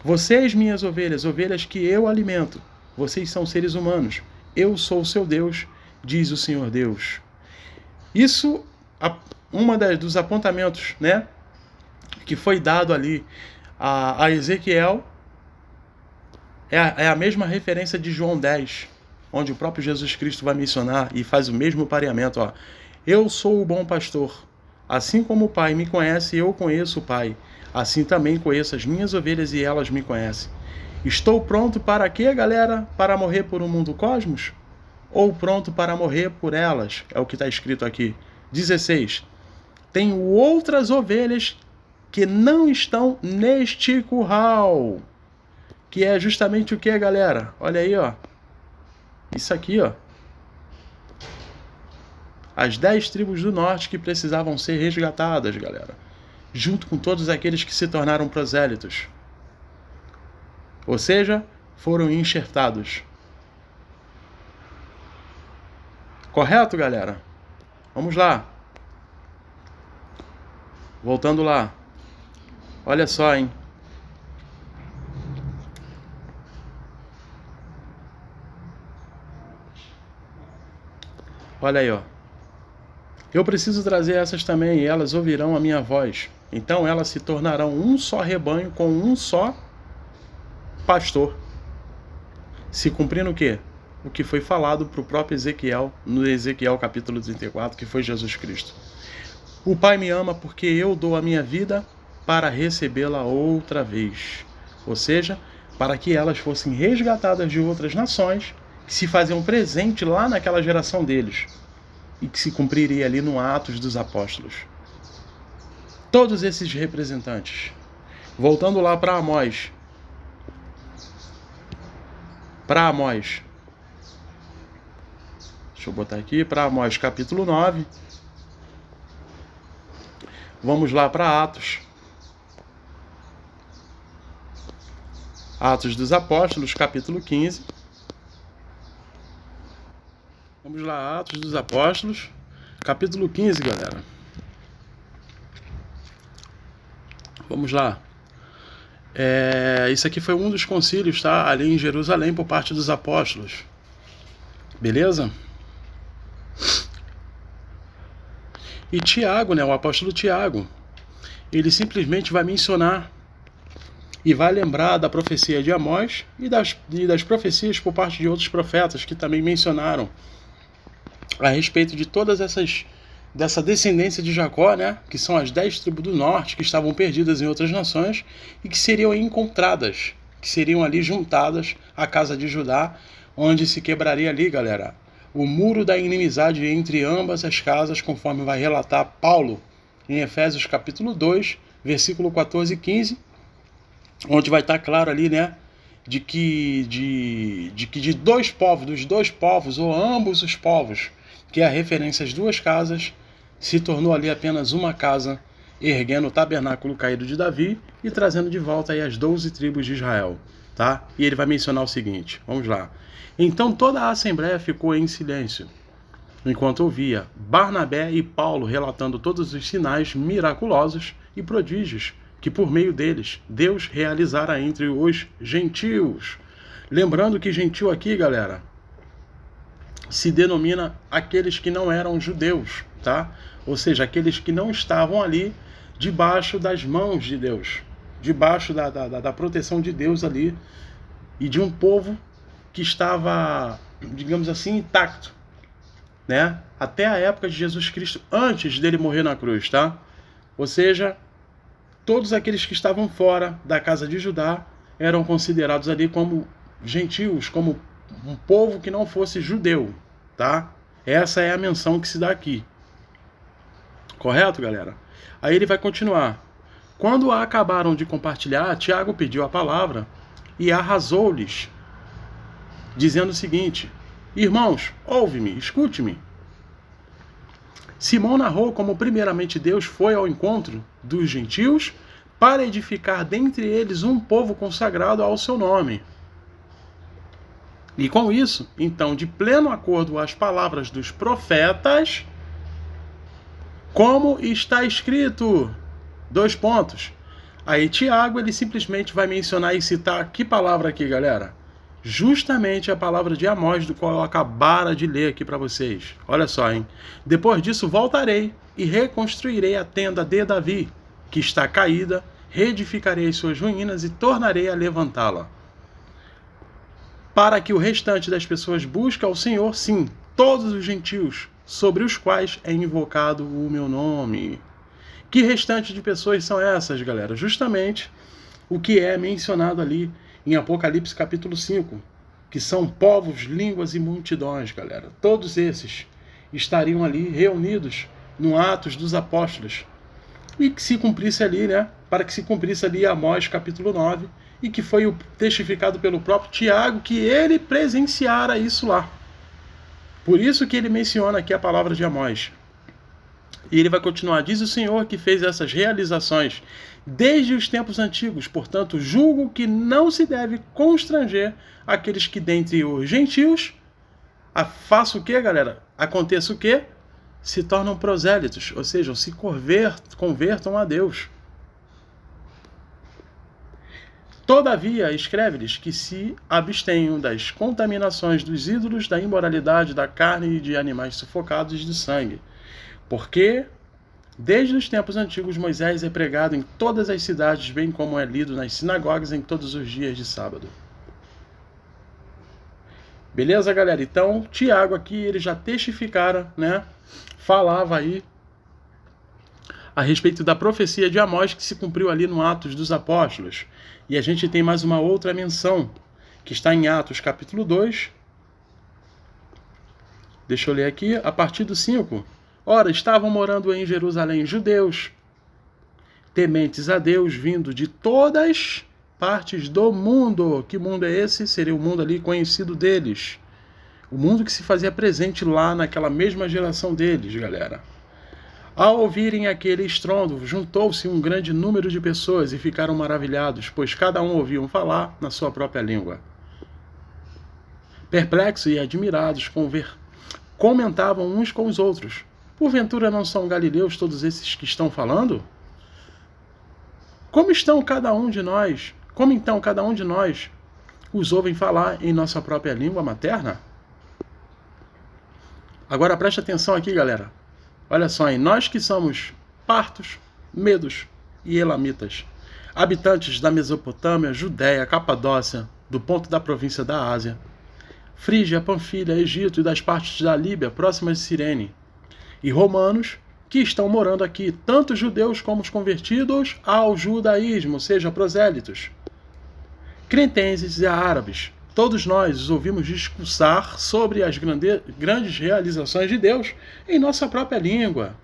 Vocês, minhas ovelhas, ovelhas que eu alimento, vocês são seres humanos. Eu sou o seu Deus, diz o Senhor Deus. Isso, dos apontamentos, né, que foi dado ali a Ezequiel, é a mesma referência de João 10, onde o próprio Jesus Cristo vai mencionar e faz o mesmo pareamento. Ó. Eu sou o bom pastor. Assim como o Pai me conhece, eu conheço o Pai. Assim também conheço as minhas ovelhas e elas me conhecem. Estou pronto para quê, galera? Para morrer por um mundo cosmos? Ou pronto para morrer por elas? É o que está escrito aqui. 16. Tenho outras ovelhas que não estão neste curral. Que é justamente o que, galera? Olha aí, ó. Isso aqui, ó. As 10 tribos do norte que precisavam ser resgatadas, galera. Junto com todos aqueles que se tornaram prosélitos. Ou seja, foram enxertados. Correto, galera? Vamos lá. Voltando lá. Olha só, hein? Olha aí, ó. Eu preciso trazer essas também, e elas ouvirão a minha voz. Então elas se tornarão um só rebanho com um só pastor. Se cumprindo o quê? O que foi falado para o próprio Ezequiel, no Ezequiel capítulo 34, que foi Jesus Cristo. O Pai me ama porque eu dou a minha vida para recebê-la outra vez. Ou seja, para que elas fossem resgatadas de outras nações, que se faziam presente lá naquela geração deles, e que se cumpriria ali no Atos dos Apóstolos. Todos esses representantes. Voltando lá para Amós. Para Amós. Deixa eu botar aqui, para Amós capítulo 9. Vamos lá para Atos. Atos dos Apóstolos, capítulo 15. Vamos lá, Atos dos Apóstolos, capítulo 15, galera. Vamos lá. Isso aqui foi um dos concílios, tá? Ali em Jerusalém, por parte dos apóstolos. Beleza? E Tiago, né? O apóstolo Tiago, ele simplesmente vai mencionar e vai lembrar da profecia de Amós e das profecias por parte de outros profetas que também mencionaram a respeito de todas dessa descendência de Jacó, né, que são as 10 tribos do norte que estavam perdidas em outras nações e que seriam encontradas, que seriam ali juntadas à casa de Judá, onde se quebraria ali, galera, o muro da inimizade entre ambas as casas, conforme vai relatar Paulo em Efésios capítulo 2, versículo 14 e 15, onde vai estar claro ali, né, de que de dois povos, dos dois povos, ou ambos os povos, que é a referência às duas casas, se tornou ali apenas uma casa, erguendo o tabernáculo caído de Davi e trazendo de volta aí as 12 tribos de Israel, tá? E ele vai mencionar o seguinte, vamos lá. Então toda a assembleia ficou em silêncio, enquanto ouvia Barnabé e Paulo relatando todos os sinais miraculosos e prodígios que por meio deles Deus realizara entre os gentios. Lembrando que gentil aqui, galera, se denomina aqueles que não eram judeus, tá? Ou seja, aqueles que não estavam ali debaixo das mãos de Deus, debaixo da proteção de Deus ali, e de um povo que estava, digamos assim, intacto, né? Até a época de Jesus Cristo, antes dele morrer na cruz, tá? Ou seja, todos aqueles que estavam fora da casa de Judá eram considerados ali como gentios, como um povo que não fosse judeu, tá? Essa é a menção que se dá aqui. Correto, galera? Aí ele vai continuar. Quando acabaram de compartilhar, Tiago pediu a palavra e arrasou-lhes, dizendo o seguinte: irmãos, ouve-me, escute-me. Simão narrou como primeiramente Deus foi ao encontro dos gentios para edificar dentre eles um povo consagrado ao seu nome. E com isso, então, de pleno acordo às palavras dos profetas, como está escrito, 2 pontos. Aí Tiago, ele simplesmente vai mencionar e citar que palavra aqui, galera? Justamente a palavra de Amós, do qual eu acabara de ler aqui para vocês. Olha só, hein? Depois disso voltarei e reconstruirei a tenda de Davi, que está caída, reedificarei as suas ruínas e tornarei a levantá-la. Para que o restante das pessoas busque ao Senhor, sim, todos os gentios, sobre os quais é invocado o meu nome. Que restante de pessoas são essas, galera? Justamente o que é mencionado ali em Apocalipse capítulo 5, que são povos, línguas e multidões, galera. Todos esses estariam ali reunidos no Atos dos Apóstolos. E que se cumprisse ali, né? Para que se cumprisse ali Amós capítulo 9, e que foi testificado pelo próprio Tiago, que ele presenciara isso lá. Por isso que ele menciona aqui a palavra de Amós. E ele vai continuar, diz o Senhor que fez essas realizações desde os tempos antigos, portanto julgo que não se deve constranger aqueles que dentre os gentios, faça o que, galera? Aconteça o que? Se tornam prosélitos, ou seja, se convertam a Deus. Todavia, escreve-lhes que se abstenham das contaminações dos ídolos, da imoralidade, da carne e de animais sufocados e de sangue. Porque, desde os tempos antigos, Moisés é pregado em todas as cidades, bem como é lido nas sinagogas em todos os dias de sábado. Beleza, galera? Então, Tiago aqui, ele já testificara, né? Falava aí a respeito da profecia de Amós que se cumpriu ali no Atos dos Apóstolos. E a gente tem mais uma outra menção, que está em Atos capítulo 2. Deixa eu ler aqui, a partir do 5. Ora, estavam morando em Jerusalém judeus, tementes a Deus, vindo de todas partes do mundo. Que mundo é esse? Seria o mundo ali conhecido deles. O mundo que se fazia presente lá naquela mesma geração deles, galera. Ao ouvirem aquele estrondo, juntou-se um grande número de pessoas e ficaram maravilhados, pois cada um ouvia falar na sua própria língua. Perplexos e admirados, comentavam uns com os outros. Porventura não são galileus todos esses que estão falando? Como então cada um de nós os ouvem falar em nossa própria língua materna? Agora preste atenção aqui, galera. Olha só, hein? Nós que somos partos, medos e elamitas, habitantes da Mesopotâmia, Judéia, Capadócia, do ponto da província da Ásia, Frígia, Panfilha, Egito e das partes da Líbia, próximas de Cirene, e romanos que estão morando aqui, tanto judeus como os convertidos ao judaísmo, ou seja, prosélitos, cretenses e árabes. Todos nós os ouvimos discursar sobre as grandes realizações de Deus em nossa própria língua.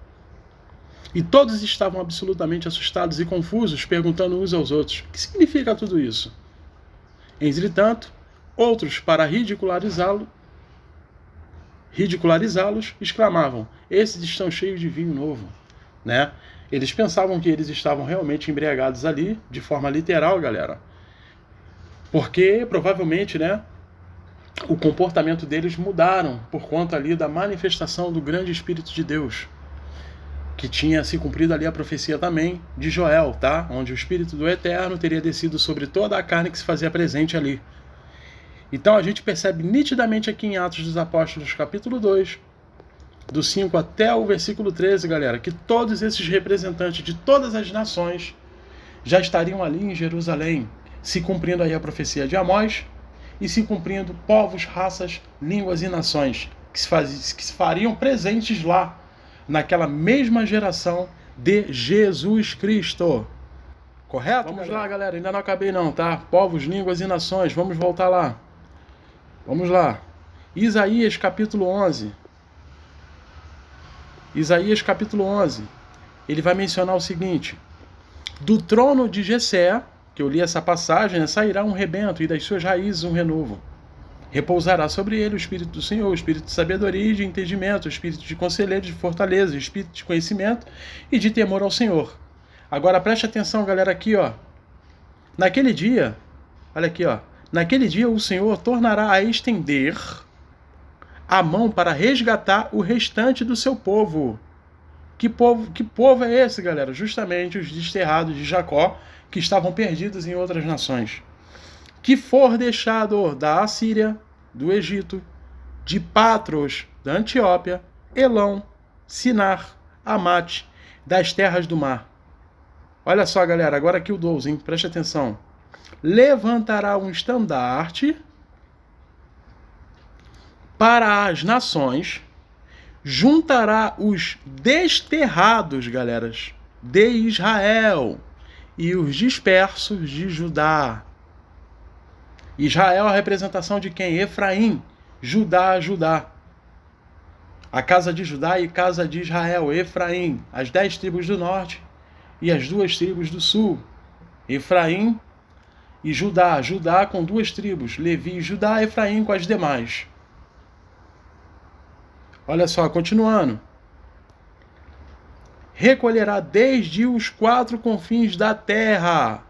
E todos estavam absolutamente assustados e confusos, perguntando uns aos outros: o que significa tudo isso? Entretanto, outros, para ridicularizá-los, exclamavam: esses estão cheios de vinho novo. Né? Eles pensavam que eles estavam realmente embriagados ali, de forma literal, galera. Porque, provavelmente, né, o comportamento deles mudaram por conta ali da manifestação do grande Espírito de Deus, que tinha se cumprido ali a profecia também de Joel, tá? Onde o Espírito do Eterno teria descido sobre toda a carne que se fazia presente ali. Então a gente percebe nitidamente aqui em Atos dos Apóstolos, capítulo 2, do 5 até o versículo 13, galera, que todos esses representantes de todas as nações já estariam ali em Jerusalém, se cumprindo aí a profecia de Amós, e se cumprindo povos, raças, línguas e nações que se fariam presentes lá, naquela mesma geração de Jesus Cristo. Correto? Vamos lá, galera, ainda não acabei não, tá? Povos, línguas e nações, vamos voltar lá. Vamos lá. Isaías capítulo 11. Isaías capítulo 11. Ele vai mencionar o seguinte: do trono de Jessé, que eu li essa passagem, né, sairá um rebento, e das suas raízes um renovo. Repousará sobre ele o Espírito do Senhor, o Espírito de sabedoria e de entendimento, o Espírito de conselheiro, de fortaleza, o Espírito de conhecimento e de temor ao Senhor. Agora preste atenção, galera, aqui, ó. Naquele dia, olha aqui, ó. Naquele dia o Senhor tornará a estender a mão para resgatar o restante do seu povo. Que povo é esse, galera? Justamente os desterrados de Jacó, que estavam perdidos em outras nações. Que for deixado da Assíria, do Egito, de Patros, da Etiópia, Elão, Sinar, Amate, das terras do mar. Olha só, galera, agora aqui o 12, hein? Preste atenção. Levantará um estandarte para as nações, juntará os desterrados, galera, de Israel e os dispersos de Judá. Israel é a representação de quem? Efraim. Judá, Judá. A casa de Judá e casa de Israel, Efraim. As 10 tribos do norte e as 2 tribos do sul. Efraim e Judá. Judá com 2 tribos. Levi e Judá, Efraim com as demais. Olha só, continuando. Recolherá desde os 4 confins da terra.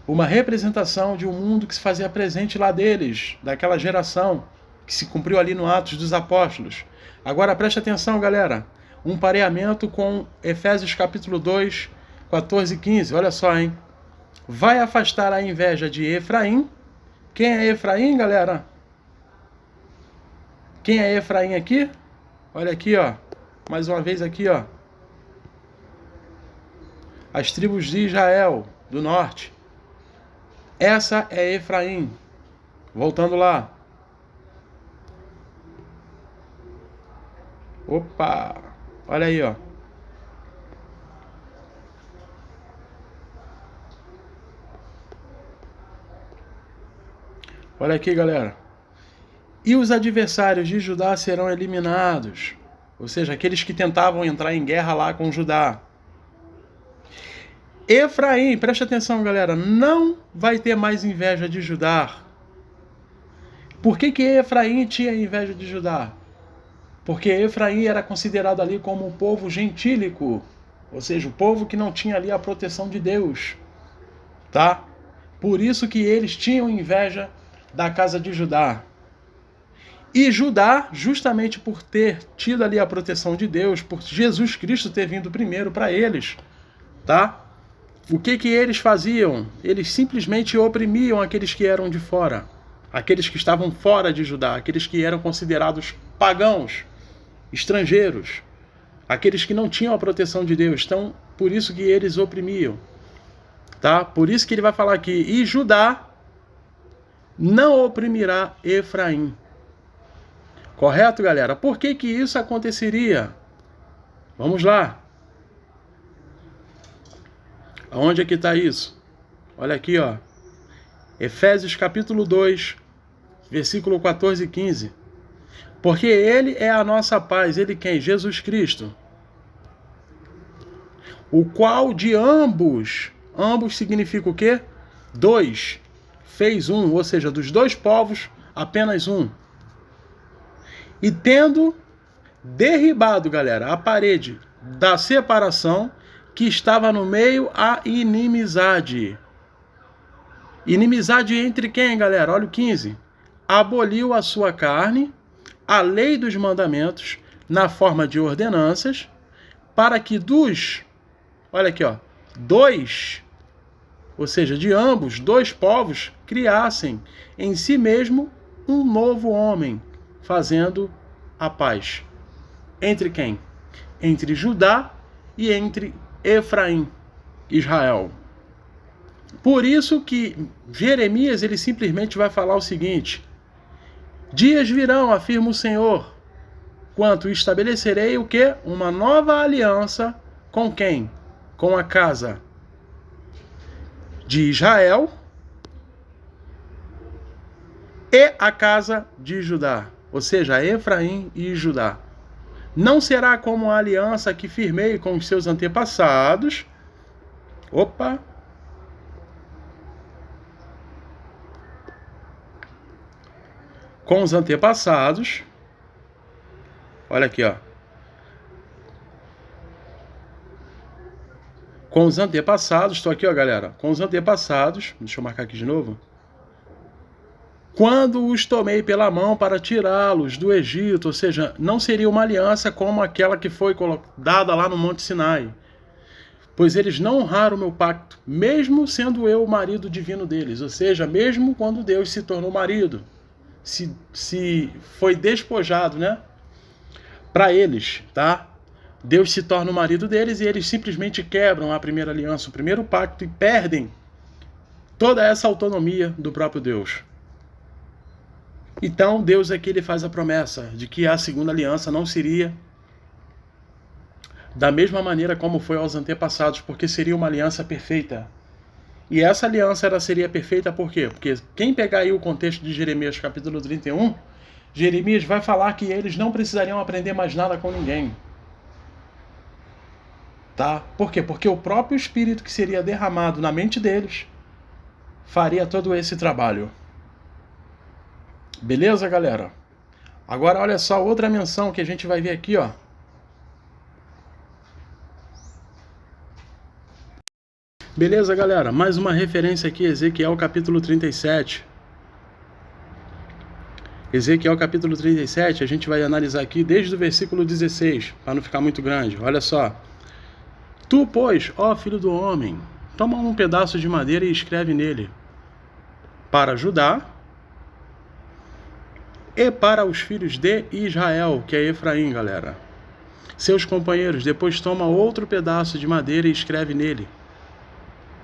Uma representação de um mundo que se fazia presente lá deles, daquela geração, que se cumpriu ali no Atos dos Apóstolos. Agora preste atenção, galera. Um pareamento com Efésios capítulo 2, 14 e 15. Olha só, hein? Vai afastar a inveja de Efraim. Quem é Efraim, galera? Quem é Efraim aqui? Olha aqui, ó. Mais uma vez aqui, ó. As tribos de Israel, do norte. Essa é Efraim. Voltando lá. Opa! Olha aí, ó. Olha aqui, galera. E os adversários de Judá serão eliminados. Ou seja, aqueles que tentavam entrar em guerra lá com Judá. Efraim, preste atenção, galera, não vai ter mais inveja de Judá. Por que Efraim tinha inveja de Judá? Porque Efraim era considerado ali como um povo gentílico, ou seja, o povo que não tinha ali a proteção de Deus, tá? Por isso que eles tinham inveja da casa de Judá. E Judá, justamente por ter tido ali a proteção de Deus, por Jesus Cristo ter vindo primeiro para eles, tá? O que eles faziam? Eles simplesmente oprimiam aqueles que eram de fora, aqueles que estavam fora de Judá, aqueles que eram considerados pagãos, estrangeiros, aqueles que não tinham a proteção de Deus. Então, por isso que eles oprimiam, tá? Por isso que ele vai falar aqui, e Judá não oprimirá Efraim. Correto, galera? Por que isso aconteceria? Vamos lá. Onde é que está isso? Olha aqui, ó. Efésios capítulo 2, versículo 14 e 15. Porque ele é a nossa paz. Ele quem? Jesus Cristo. O qual de ambos significa o quê? 2. Fez um, ou seja, dos 2 povos, apenas um. E tendo derribado, galera, a parede da separação, que estava no meio, a inimizade. Inimizade entre quem, galera? Olha o 15. Aboliu a sua carne, a lei dos mandamentos, na forma de ordenanças, para que olha aqui, ó, 2, ou seja, de ambos, 2 povos, criassem em si mesmo um novo homem, fazendo a paz. Entre quem? Entre Judá e entre Efraim, Israel. Por isso que Jeremias ele simplesmente vai falar o seguinte: dias virão, afirma o Senhor, quanto estabelecerei o quê? Uma nova aliança com quem? Com a casa de Israel e a casa de Judá, ou seja, Efraim e Judá. Não será como a aliança que firmei com os seus antepassados. Opa! Com os antepassados. Olha aqui, ó. com os antepassados, estou aqui, ó, galera, com os antepassados, deixa eu marcar aqui de novo, quando os tomei pela mão para tirá-los do Egito, ou seja, não seria uma aliança como aquela que foi dada lá no Monte Sinai, pois eles não honraram o meu pacto, mesmo sendo eu o marido divino deles, ou seja, mesmo quando Deus se tornou marido, se foi despojado, né, para eles, tá? Deus se torna o marido deles e eles simplesmente quebram a primeira aliança, o primeiro pacto, e perdem toda essa autonomia do próprio Deus. Então Deus aqui ele faz a promessa de que a segunda aliança não seria da mesma maneira como foi aos antepassados, porque seria uma aliança perfeita. E essa aliança ela seria perfeita por quê? Porque quem pegar aí o contexto de Jeremias capítulo 31, Jeremias vai falar que eles não precisariam aprender mais nada com ninguém. Tá? Por quê? Porque o próprio Espírito que seria derramado na mente deles faria todo esse trabalho. Beleza, galera? Agora olha só outra menção que a gente vai ver aqui, ó. Beleza, galera? Mais uma referência aqui, Ezequiel capítulo 37. Ezequiel capítulo 37, a gente vai analisar aqui desde o versículo 16, para não ficar muito grande. Olha só. Tu, pois, ó filho do homem, toma um pedaço de madeira e escreve nele, para Judá e para os filhos de Israel, que é Efraim, galera, seus companheiros. Depois toma outro pedaço de madeira e escreve nele,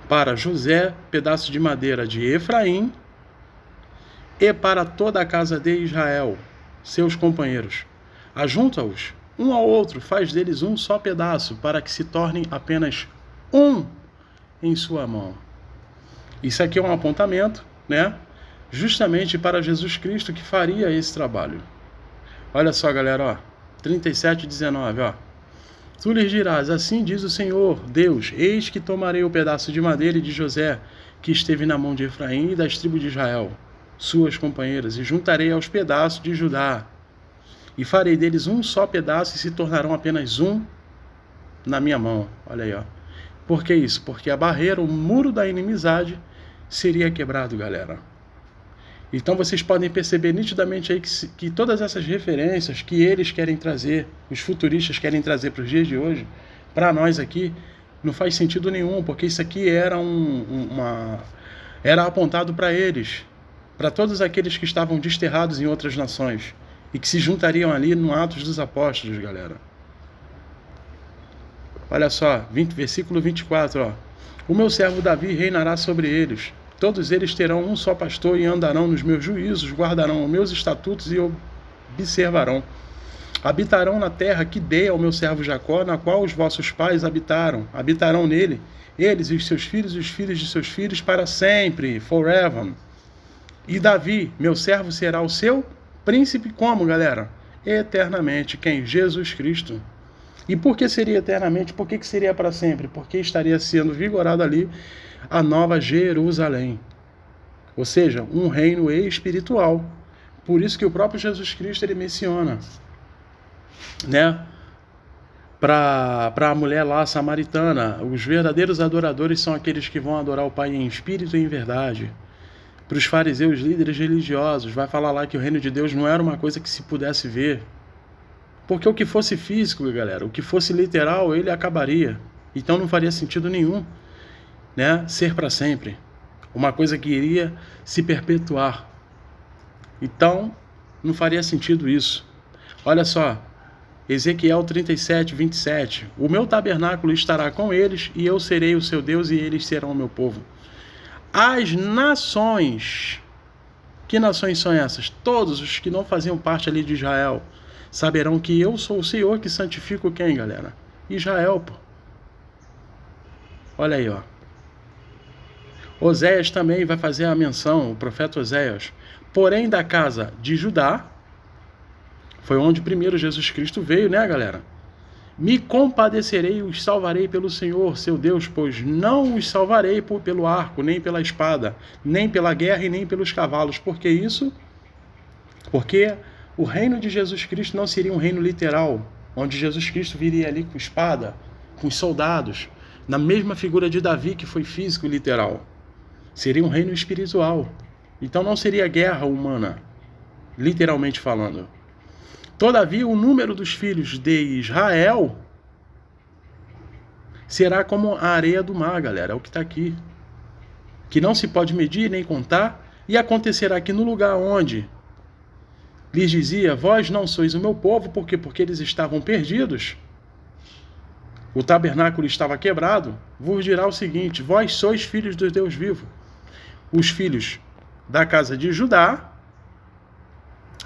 para José, pedaço de madeira de Efraim, e para toda a casa de Israel, seus companheiros. Ajunta-os um ao outro, faz deles um só pedaço, para que se tornem apenas um em sua mão. Isso aqui é um apontamento, né? Justamente para Jesus Cristo que faria esse trabalho. Olha só, galera, ó, 37:19, ó. Tu lhes dirás, assim diz o Senhor, Deus, eis que tomarei o pedaço de madeira de José, que esteve na mão de Efraim e das tribos de Israel, suas companheiras, e juntarei aos pedaços de Judá, e farei deles um só pedaço, e se tornarão apenas um na minha mão. Olha aí, ó. Por que isso? Porque a barreira, o muro da inimizade, seria quebrado, galera. Então vocês podem perceber nitidamente aí que todas essas referências que eles querem trazer, os futuristas querem trazer para os dias de hoje, para nós aqui, não faz sentido nenhum, porque isso aqui era era apontado para eles, para todos aqueles que estavam desterrados em outras nações e que se juntariam ali no Atos dos Apóstolos, galera. Olha só, versículo 24, ó. O meu servo Davi reinará sobre eles. Todos eles terão um só pastor e andarão nos meus juízos, guardarão os meus estatutos e observarão. Habitarão na terra que dei ao meu servo Jacó, na qual os vossos pais habitaram. Habitarão nele, eles e os seus filhos e os filhos de seus filhos para sempre, forever. E Davi, meu servo, será o seu príncipe como, galera? Eternamente. Quem? Jesus Cristo. E por que seria eternamente? Por que seria para sempre? Porque estaria sendo vigorado ali a nova Jerusalém. Ou seja, um reino espiritual. Por isso que o próprio Jesus Cristo ele menciona, né? Para a mulher lá samaritana, os verdadeiros adoradores são aqueles que vão adorar o Pai em espírito e em verdade. Para os fariseus, líderes religiosos, vai falar lá que o reino de Deus não era uma coisa que se pudesse ver. Porque o que fosse físico, galera, o que fosse literal, ele acabaria. Então não faria sentido nenhum, né, ser para sempre. Uma coisa que iria se perpetuar. Então, não faria sentido isso. Olha só, Ezequiel 37:27. O meu tabernáculo estará com eles, e eu serei o seu Deus, e eles serão o meu povo. As nações, que nações são essas? Todos os que não faziam parte ali de Israel, saberão que eu sou o Senhor que santifico quem, galera? Israel, pô. Olha aí, ó. Oséias também vai fazer a menção, o profeta Oséias. Porém, da casa de Judá, foi onde primeiro Jesus Cristo veio, né, galera? Me compadecerei e os salvarei pelo Senhor, seu Deus, pois não os salvarei pelo arco, nem pela espada, nem pela guerra e nem pelos cavalos. Por que isso? Porque o reino de Jesus Cristo não seria um reino literal, onde Jesus Cristo viria ali com espada, com soldados, na mesma figura de Davi, que foi físico e literal. Seria um reino espiritual. Então não seria guerra humana, literalmente falando. Todavia, o número dos filhos de Israel será como a areia do mar, galera. É o que está aqui. Que não se pode medir nem contar. E acontecerá que no lugar onde lhes dizia, vós não sois o meu povo, porque eles estavam perdidos, o tabernáculo estava quebrado, vos dirá o seguinte, vós sois filhos do Deus vivo. Os filhos da casa de Judá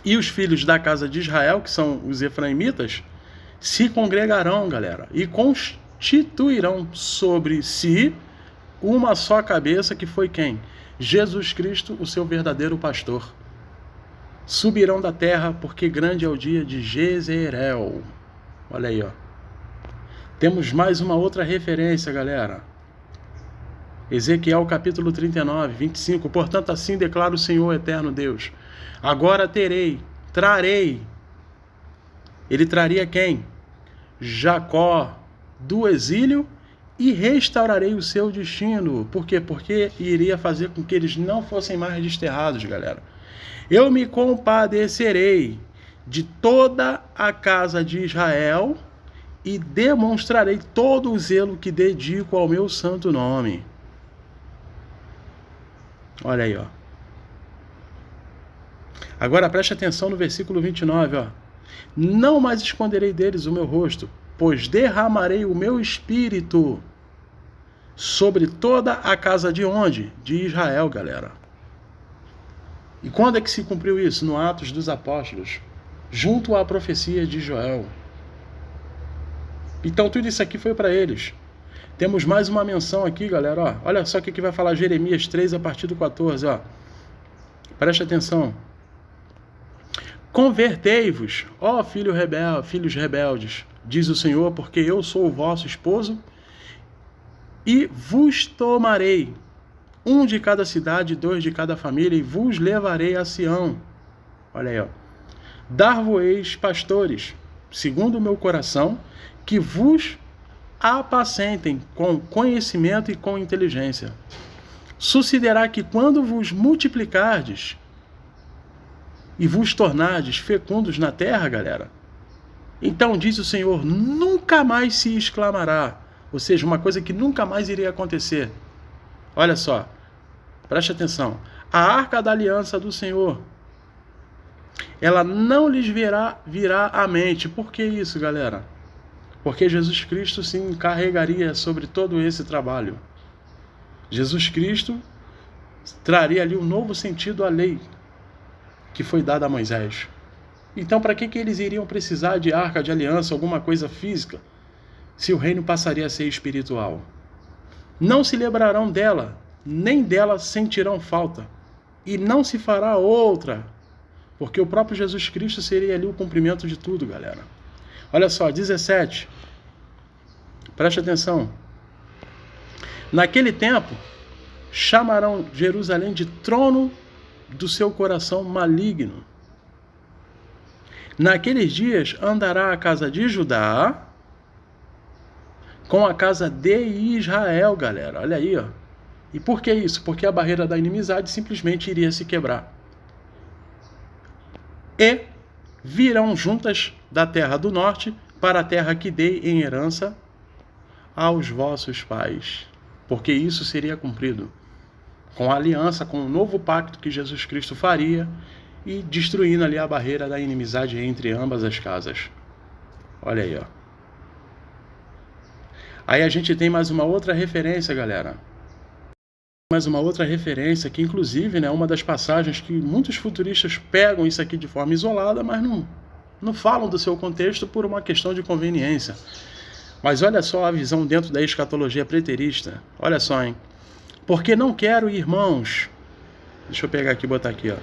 e os filhos da casa de Israel, que são os efraimitas, se congregarão, galera, e constituirão sobre si uma só cabeça, que foi quem? Jesus Cristo, o seu verdadeiro pastor. Subirão da terra, porque grande é o dia de Jezreel. Olha aí, ó. Temos mais uma outra referência, galera. Ezequiel capítulo 39, 25. Portanto, assim declara o Senhor eterno Deus. Agora trarei. Ele traria quem? Jacó do exílio e restaurarei o seu destino. Por quê? Porque iria fazer com que eles não fossem mais desterrados, galera. Eu me compadecerei de toda a casa de Israel e demonstrarei todo o zelo que dedico ao meu santo nome. Olha aí, ó. Agora preste atenção no versículo 29, ó. Não mais esconderei deles o meu rosto, pois derramarei o meu espírito sobre toda a casa de onde? De Israel, galera. E quando é que se cumpriu isso? No Atos dos Apóstolos, junto à profecia de Joel. Então tudo isso aqui foi para eles. Temos mais uma menção aqui, galera. Ó. Olha só o que vai falar Jeremias 3 a partir do 14. Ó. Preste atenção. Convertei-vos, ó filhos rebeldes, diz o Senhor, porque eu sou o vosso esposo, e vos tomarei, um de cada cidade, 2 de cada família, e vos levarei a Sião. Olha aí, ó. Dar-vos-eis pastores, segundo o meu coração, que vos apacentem com conhecimento e com inteligência. Sucederá que quando vos multiplicardes e vos tornardes fecundos na terra, galera, então diz o Senhor, nunca mais se exclamará. Ou seja, uma coisa que nunca mais iria acontecer. Olha só, preste atenção. A arca da aliança do Senhor, ela não lhes virá à mente. Por que isso, galera? Porque Jesus Cristo se encarregaria sobre todo esse trabalho. Jesus Cristo traria ali um novo sentido à lei que foi dada a Moisés. Então, para que eles iriam precisar de arca de aliança, alguma coisa física, se o reino passaria a ser espiritual? Não se lembrarão dela, nem dela sentirão falta, e não se fará outra, porque o próprio Jesus Cristo seria ali o cumprimento de tudo, galera. Olha só, 17. Preste atenção. Naquele tempo, chamarão Jerusalém de trono do seu coração maligno. Naqueles dias andará a casa de Judá com a casa de Israel, galera. Olha aí, ó. E por que isso? Porque a barreira da inimizade simplesmente iria se quebrar. E virão juntas da terra do norte para a terra que dei em herança aos vossos pais. Porque isso seria cumprido com a aliança, com o novo pacto que Jesus Cristo faria e destruindo ali a barreira da inimizade entre ambas as casas. Olha aí, ó. Aí a gente tem mais uma outra referência, galera. Mais uma outra referência que, inclusive, né, uma das passagens que muitos futuristas pegam isso aqui de forma isolada, mas não falam do seu contexto por uma questão de conveniência. Mas olha só a visão dentro da escatologia preterista. Olha só, hein? Porque não quero, irmãos... Deixa eu pegar aqui e botar aqui, ó.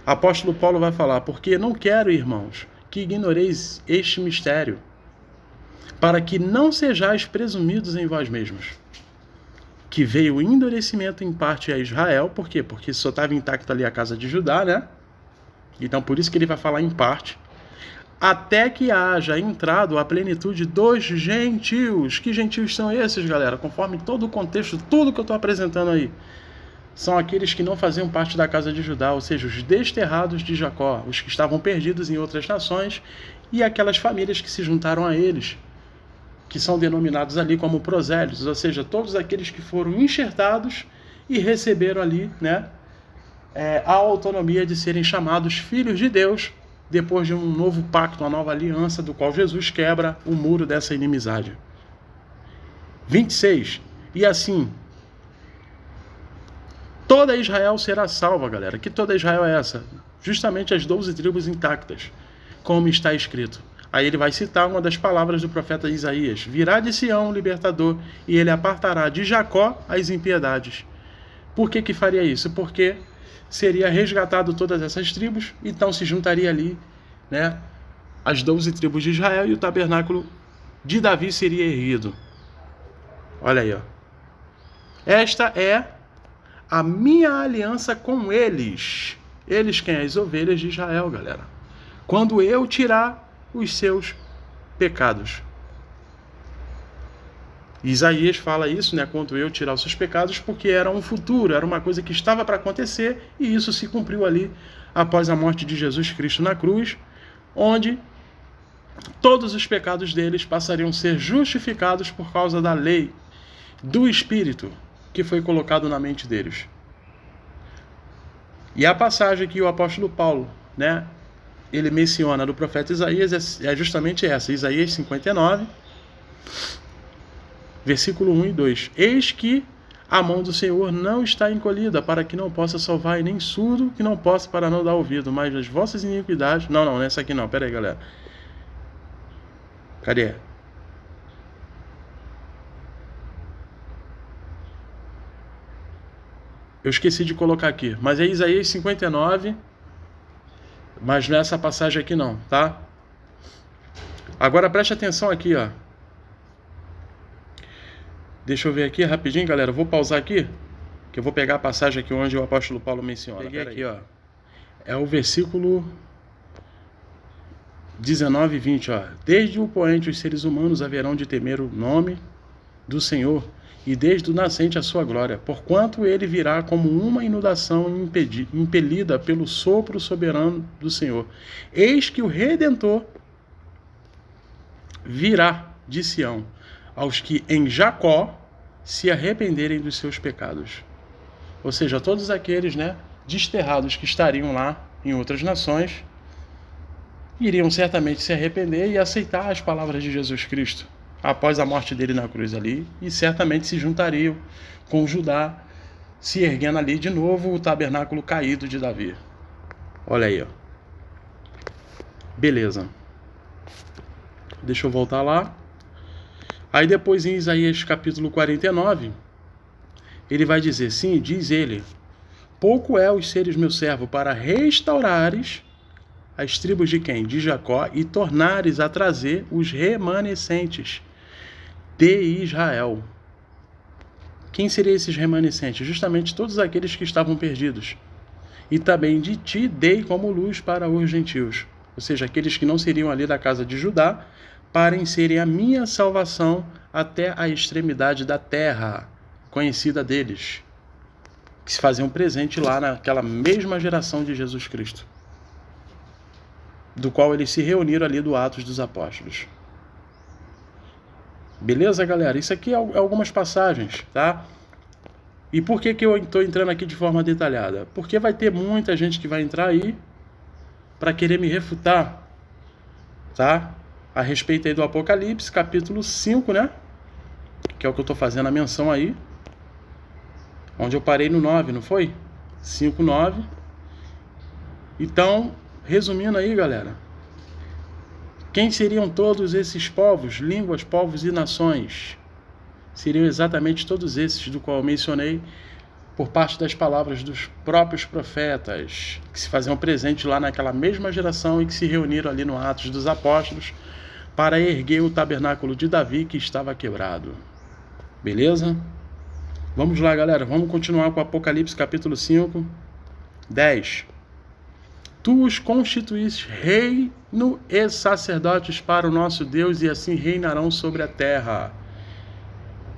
Apóstolo Paulo vai falar, porque não quero, irmãos, que ignoreis este mistério, para que não sejais presumidos em vós mesmos, que veio o endurecimento em parte a Israel. Por quê? Porque só estava intacta ali a casa de Judá, né? Então por isso que ele vai falar em parte. até que haja entrado a plenitude dos gentios. Que gentios são esses, galera? Conforme todo o contexto, tudo que eu estou apresentando aí, são aqueles que não faziam parte da casa de Judá, ou seja, os desterrados de Jacó, os que estavam perdidos em outras nações, e aquelas famílias que se juntaram a eles, que são denominados ali como prosélitos, ou seja, todos aqueles que foram enxertados e receberam ali, né, a autonomia de serem chamados filhos de Deus, depois de um novo pacto, uma nova aliança, do qual Jesus quebra o muro dessa inimizade. 26. E assim, toda Israel será salva, galera. Que toda Israel é essa? Justamente as 12 tribos intactas, como está escrito. Aí ele vai citar uma das palavras do profeta Isaías: virá de Sião um libertador, e ele apartará de Jacó as impiedades. Por que faria isso? Porque seria resgatado todas essas tribos, então se juntaria ali, né, as 12 tribos de Israel, e o tabernáculo de Davi seria erguido. Olha aí, ó. Esta é a minha aliança com eles. Eles quem? As ovelhas de Israel, galera. Quando eu tirar os seus pecados. Isaías fala isso, né, quando eu tirar os seus pecados, porque era um futuro, era uma coisa que estava para acontecer, e isso se cumpriu ali após a morte de Jesus Cristo na cruz, onde todos os pecados deles passariam a ser justificados por causa da lei do Espírito que foi colocado na mente deles. E a passagem que o apóstolo Paulo, né, ele menciona do profeta Isaías é justamente essa, Isaías 59, versículo 1 e 2. Eis que a mão do Senhor não está encolhida, para que não possa salvar, e nem surdo que não possa para não dar ouvido, mas as vossas iniquidades... Não, nessa aqui não, pera aí, galera. Cadê? Eu esqueci de colocar aqui, mas é Isaías 59, mas não é essa passagem aqui não, tá? Agora preste atenção aqui, ó. Deixa eu ver aqui rapidinho, galera. Eu vou pausar aqui, que eu vou pegar a passagem aqui onde o apóstolo Paulo menciona. Peguei aqui, ó. É o versículo 19 e 20, ó. Desde o poente os seres humanos haverão de temer o nome do Senhor, e desde o nascente a sua glória, porquanto ele virá como uma inundação impelida pelo sopro soberano do Senhor. Eis que o Redentor virá de Sião aos que em Jacó se arrependerem dos seus pecados. Ou seja, todos aqueles, né, desterrados que estariam lá em outras nações, iriam certamente se arrepender e aceitar as palavras de Jesus Cristo após a morte dele na cruz ali, e certamente se juntariam com Judá, se erguendo ali de novo o tabernáculo caído de Davi. Olha aí, ó. Beleza. Deixa eu voltar lá. Aí depois em Isaías capítulo 49, ele vai dizer, sim, diz ele, pouco é os seres meu servo para restaurares as tribos de quem? De Jacó, e tornares a trazer os remanescentes de Israel. Quem seriam esses remanescentes? Justamente todos aqueles que estavam perdidos. E também de ti dei como luz para os gentios. Ou seja, aqueles que não seriam ali da casa de Judá, para serem a minha salvação até a extremidade da terra, conhecida deles, que se faziam presente lá naquela mesma geração de Jesus Cristo, do qual eles se reuniram ali do Atos dos Apóstolos. Beleza, galera? Isso aqui é algumas passagens, tá? E por que eu estou entrando aqui de forma detalhada? Porque vai ter muita gente que vai entrar aí para querer me refutar, tá? A respeito aí do Apocalipse, capítulo 5, né? Que é o que eu estou fazendo a menção aí. Onde eu parei no 9, não foi? 5, 9. Então, resumindo aí, galera. Quem seriam todos esses povos, línguas, povos e nações? Seriam exatamente todos esses do qual eu mencionei por parte das palavras dos próprios profetas, que se faziam presente lá naquela mesma geração e que se reuniram ali no Atos dos Apóstolos para erguer o tabernáculo de Davi que estava quebrado. Beleza? Vamos lá, galera. Vamos continuar com o Apocalipse capítulo 5, 10. Tu os constituíste reino e sacerdotes para o nosso Deus, e assim reinarão sobre a terra.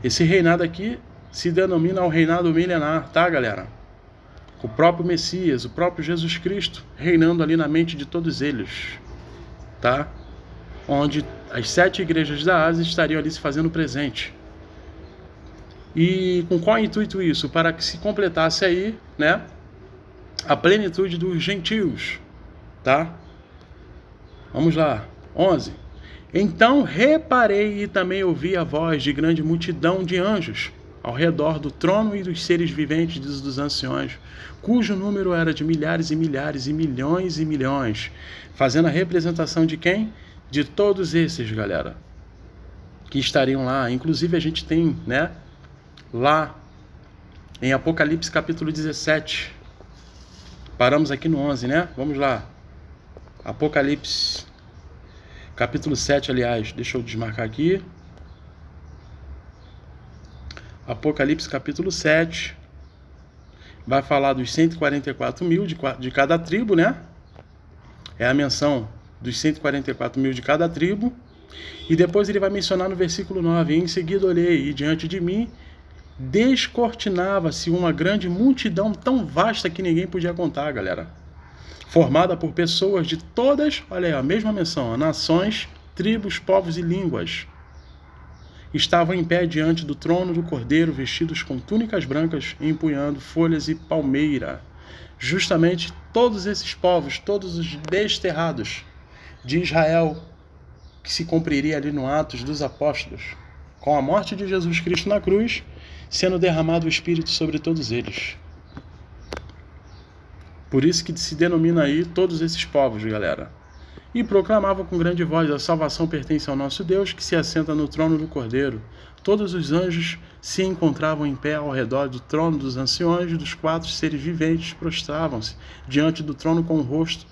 Esse reinado aqui se denomina o reinado milenar, tá, galera? O próprio Messias, o próprio Jesus Cristo, reinando ali na mente de todos eles, tá? Onde as 7 igrejas da Ásia estariam ali se fazendo presente. E com qual intuito isso? Para que se completasse aí, né, a plenitude dos gentios, tá? Vamos lá, 11. Então reparei e também ouvi a voz de grande multidão de anjos ao redor do trono e dos seres viventes dos anciões, cujo número era de milhares e milhares e milhões, fazendo a representação de quem? De todos esses, galera, que estariam lá. Inclusive a gente tem, né, lá em Apocalipse capítulo 17, paramos aqui no 11, né? Vamos lá. Apocalipse, capítulo 7, aliás. Deixa eu desmarcar aqui. Apocalipse, capítulo 7. Vai falar dos 144 mil de cada tribo, né? É a menção dos 144 mil de cada tribo. E depois ele vai mencionar no versículo 9. Em seguida olhei, e diante de mim descortinava-se uma grande multidão tão vasta que ninguém podia contar, galera. Formada por pessoas de todas, olha aí, a mesma menção, nações, tribos, povos e línguas. Estavam em pé diante do trono do Cordeiro, vestidos com túnicas brancas e empunhando folhas e palmeira. Justamente todos esses povos, todos os desterrados de Israel, que se cumpriria ali no Atos dos Apóstolos, com a morte de Jesus Cristo na cruz, sendo derramado o Espírito sobre todos eles. Por isso que se denomina aí todos esses povos, galera. E proclamava com grande voz: a salvação pertence ao nosso Deus, que se assenta no trono do Cordeiro. Todos os anjos se encontravam em pé ao redor do trono dos anciões, dos 4 seres viventes prostravam-se diante do trono com o rosto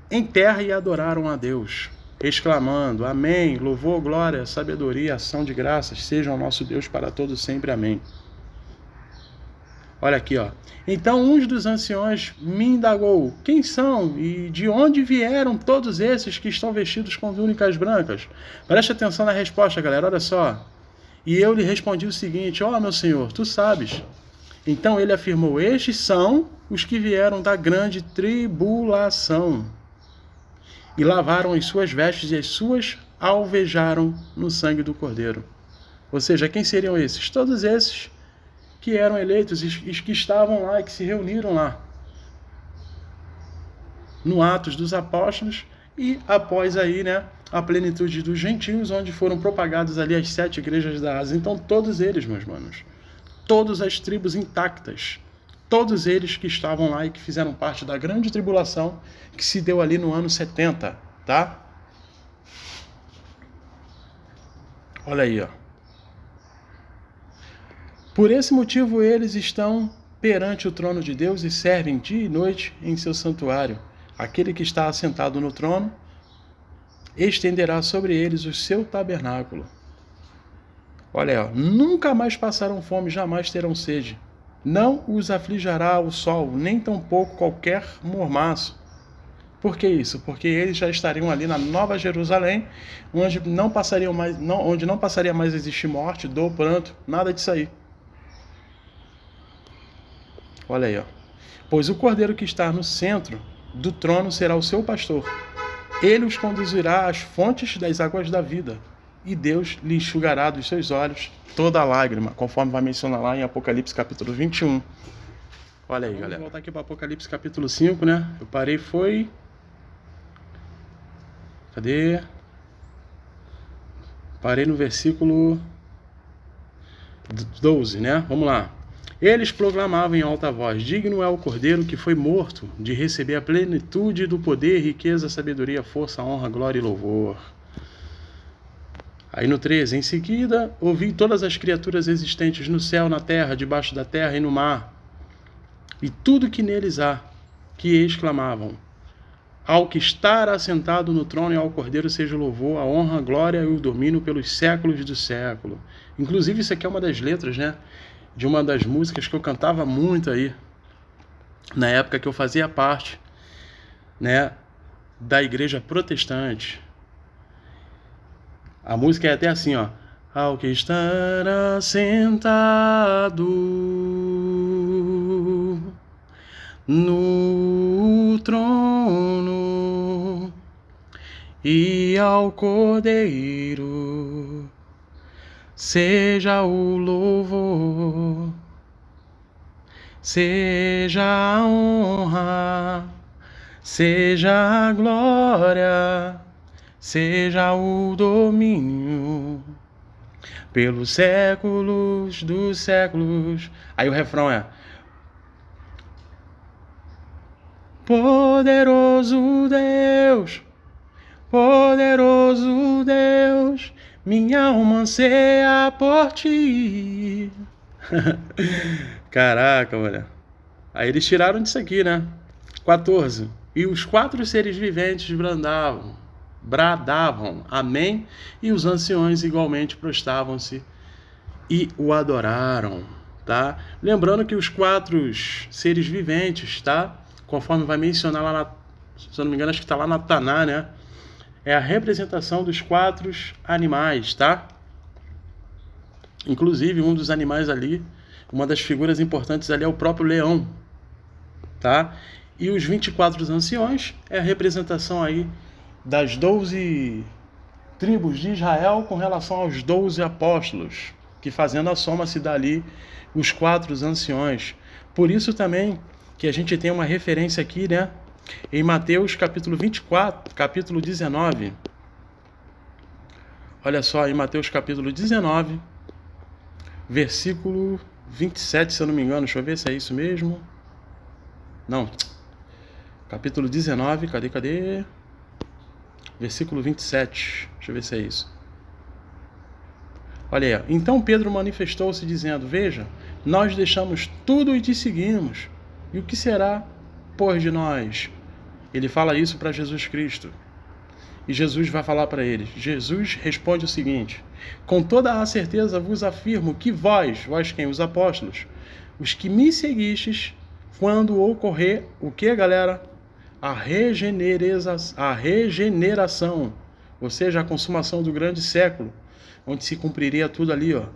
em terra e adoraram a Deus, exclamando: Amém, louvor, glória, sabedoria, ação de graças, seja o nosso Deus para todos sempre. Amém. Olha aqui, ó. Então um dos anciões me indagou: quem são e de onde vieram todos esses que estão vestidos com túnicas brancas? Preste atenção na resposta, galera, olha só. E eu lhe respondi o seguinte: ó, meu senhor, tu sabes. Então ele afirmou: estes são os que vieram da grande tribulação e lavaram as suas vestes e as suas alvejaram no sangue do Cordeiro. Ou seja, quem seriam esses? Todos esses que eram eleitos e que estavam lá e que se reuniram lá no Atos dos Apóstolos e após aí, né, a plenitude dos gentios, onde foram propagadas ali as 7 igrejas da Ásia. Então todos eles, meus manos, todas as tribos intactas, todos eles que estavam lá e que fizeram parte da grande tribulação que se deu ali no ano 70, tá? Olha aí, ó. Por esse motivo eles estão perante o trono de Deus e servem dia e noite em seu santuário. Aquele que está assentado no trono estenderá sobre eles o seu tabernáculo. Olha aí, ó. Nunca mais passarão fome, jamais terão sede. Não os aflijará o sol, nem tampouco qualquer mormaço. Por que isso? Porque eles já estariam ali na Nova Jerusalém, onde não passaria mais a existir morte, dor, pranto, nada disso aí. Olha aí, ó. Pois o Cordeiro que está no centro do trono será o seu pastor. Ele os conduzirá às fontes das águas da vida, e Deus lhe enxugará dos seus olhos toda a lágrima, conforme vai mencionar lá em Apocalipse capítulo 21. Olha aí, galera. Vamos voltar aqui para Apocalipse capítulo 5, né? Eu parei, foi... Cadê? Parei no versículo 12, né? Vamos lá. Eles proclamavam em alta voz: digno é o Cordeiro que foi morto de receber a plenitude do poder, riqueza, sabedoria, força, honra, glória e louvor. Aí no 13, em seguida, ouvi todas as criaturas existentes no céu, na terra, debaixo da terra e no mar, e tudo que neles há, que exclamavam: ao que está assentado no trono e ao Cordeiro seja o louvor, a honra, a glória e o domínio pelos séculos do século. Inclusive isso aqui é uma das letras, né, de uma das músicas que eu cantava muito aí, na época que eu fazia parte né, da igreja protestante. A música é até assim, ó. Ao que estar assentado no trono e ao Cordeiro seja o louvor, seja a honra, seja a glória, seja o domínio pelos séculos dos séculos. Aí o refrão é: poderoso Deus, poderoso Deus, minha alma anseia por ti. Caraca, olha. Aí eles tiraram disso aqui, né? 14. E os 4 seres viventes bradavam, amém, e os anciões igualmente prostravam-se e o adoraram, tá? Lembrando que os 4 seres viventes, tá? Conforme vai mencionar lá, se eu não me engano, acho que está lá na Taná, né? É a representação dos 4 animais, tá? Inclusive, um dos animais ali, uma das figuras importantes ali é o próprio leão, tá? E os 24 anciões é a representação aí das 12 tribos de Israel com relação aos 12 apóstolos, que fazendo a soma se dá ali os 4 anciões. Por isso também que a gente tem uma referência aqui, né? Em Mateus capítulo 24, capítulo 19. Olha só, em Mateus capítulo 19, versículo 27, se eu não me engano. Deixa eu ver se é isso mesmo. Não. Capítulo 19, cadê? Versículo 27. Deixa eu ver se é isso. Olha aí. Então Pedro manifestou-se dizendo: veja, nós deixamos tudo e te seguimos. E o que será, pois, de nós? Ele fala isso para Jesus Cristo. E Jesus vai falar para eles. Jesus responde o seguinte: com toda a certeza vos afirmo que vós quem? Os apóstolos, os que me seguistes, quando ocorrer o que, galera? A regeneração, ou seja, a consumação do grande século, onde se cumpriria tudo ali, ó,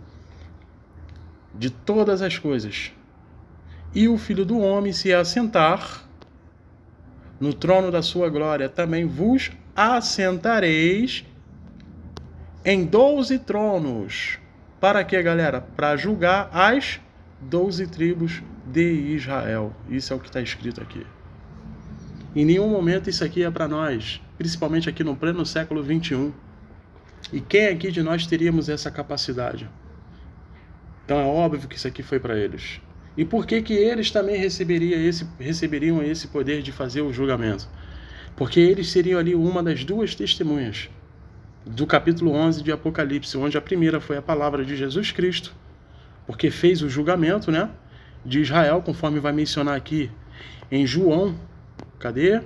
de todas as coisas. E o Filho do Homem se assentar no trono da sua glória, também vos assentareis em 12 tronos. Para quê, galera? Para julgar as 12 tribos de Israel. Isso é o que está escrito aqui. Em nenhum momento isso aqui é para nós, principalmente aqui no pleno século 21. E quem aqui de nós teríamos essa capacidade? Então é óbvio que isso aqui foi para eles. E por que eles também receberiam esse poder de fazer o julgamento? Porque eles seriam ali uma das 2 testemunhas do capítulo 11 de Apocalipse, onde a primeira foi a palavra de Jesus Cristo, porque fez o julgamento, né, de Israel, conforme vai mencionar aqui em João. Cadê?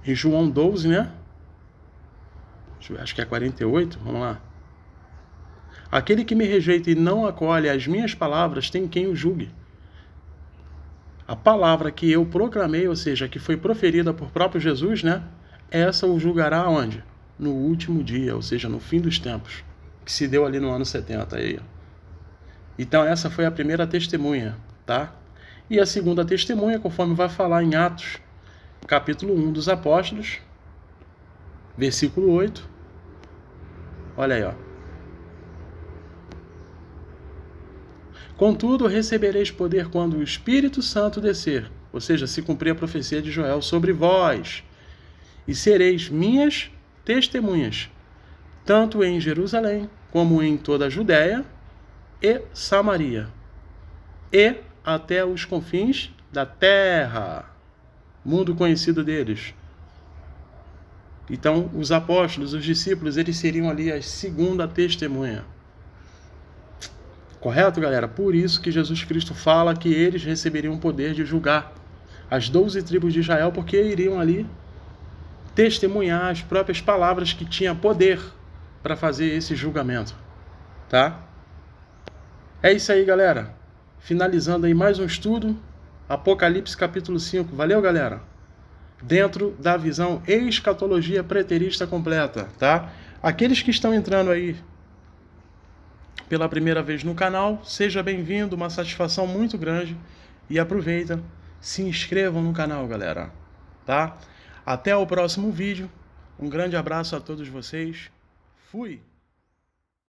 Em João 12, né? Acho que é 48, vamos lá. Aquele que me rejeita e não acolhe as minhas palavras tem quem o julgue. A palavra que eu proclamei, ou seja, que foi proferida por próprio Jesus, né? Essa o julgará onde? No último dia, ou seja, no fim dos tempos, que se deu ali no ano 70. Aí. Então essa foi a primeira testemunha, tá? E a segunda testemunha, conforme vai falar em Atos, capítulo 1 dos Apóstolos, versículo 8. Olha aí, ó. Contudo, recebereis poder quando o Espírito Santo descer, ou seja, se cumprir a profecia de Joel, sobre vós, e sereis minhas testemunhas, tanto em Jerusalém, como em toda a Judéia e Samaria, e até os confins da terra, mundo conhecido deles. Então, os apóstolos, os discípulos, eles seriam ali a segunda testemunha. Correto, galera? Por isso que Jesus Cristo fala que eles receberiam o poder de julgar as 12 tribos de Israel, porque iriam ali testemunhar as próprias palavras que tinha poder para fazer esse julgamento. Tá? É isso aí, galera. Finalizando aí mais um estudo Apocalipse capítulo 5. Valeu, galera? Dentro da visão escatologia preterista completa, tá? Aqueles que estão entrando aí pela primeira vez no canal, seja bem-vindo, uma satisfação muito grande. E aproveita, se inscrevam no canal, galera, tá? Até o próximo vídeo, um grande abraço a todos vocês, fui!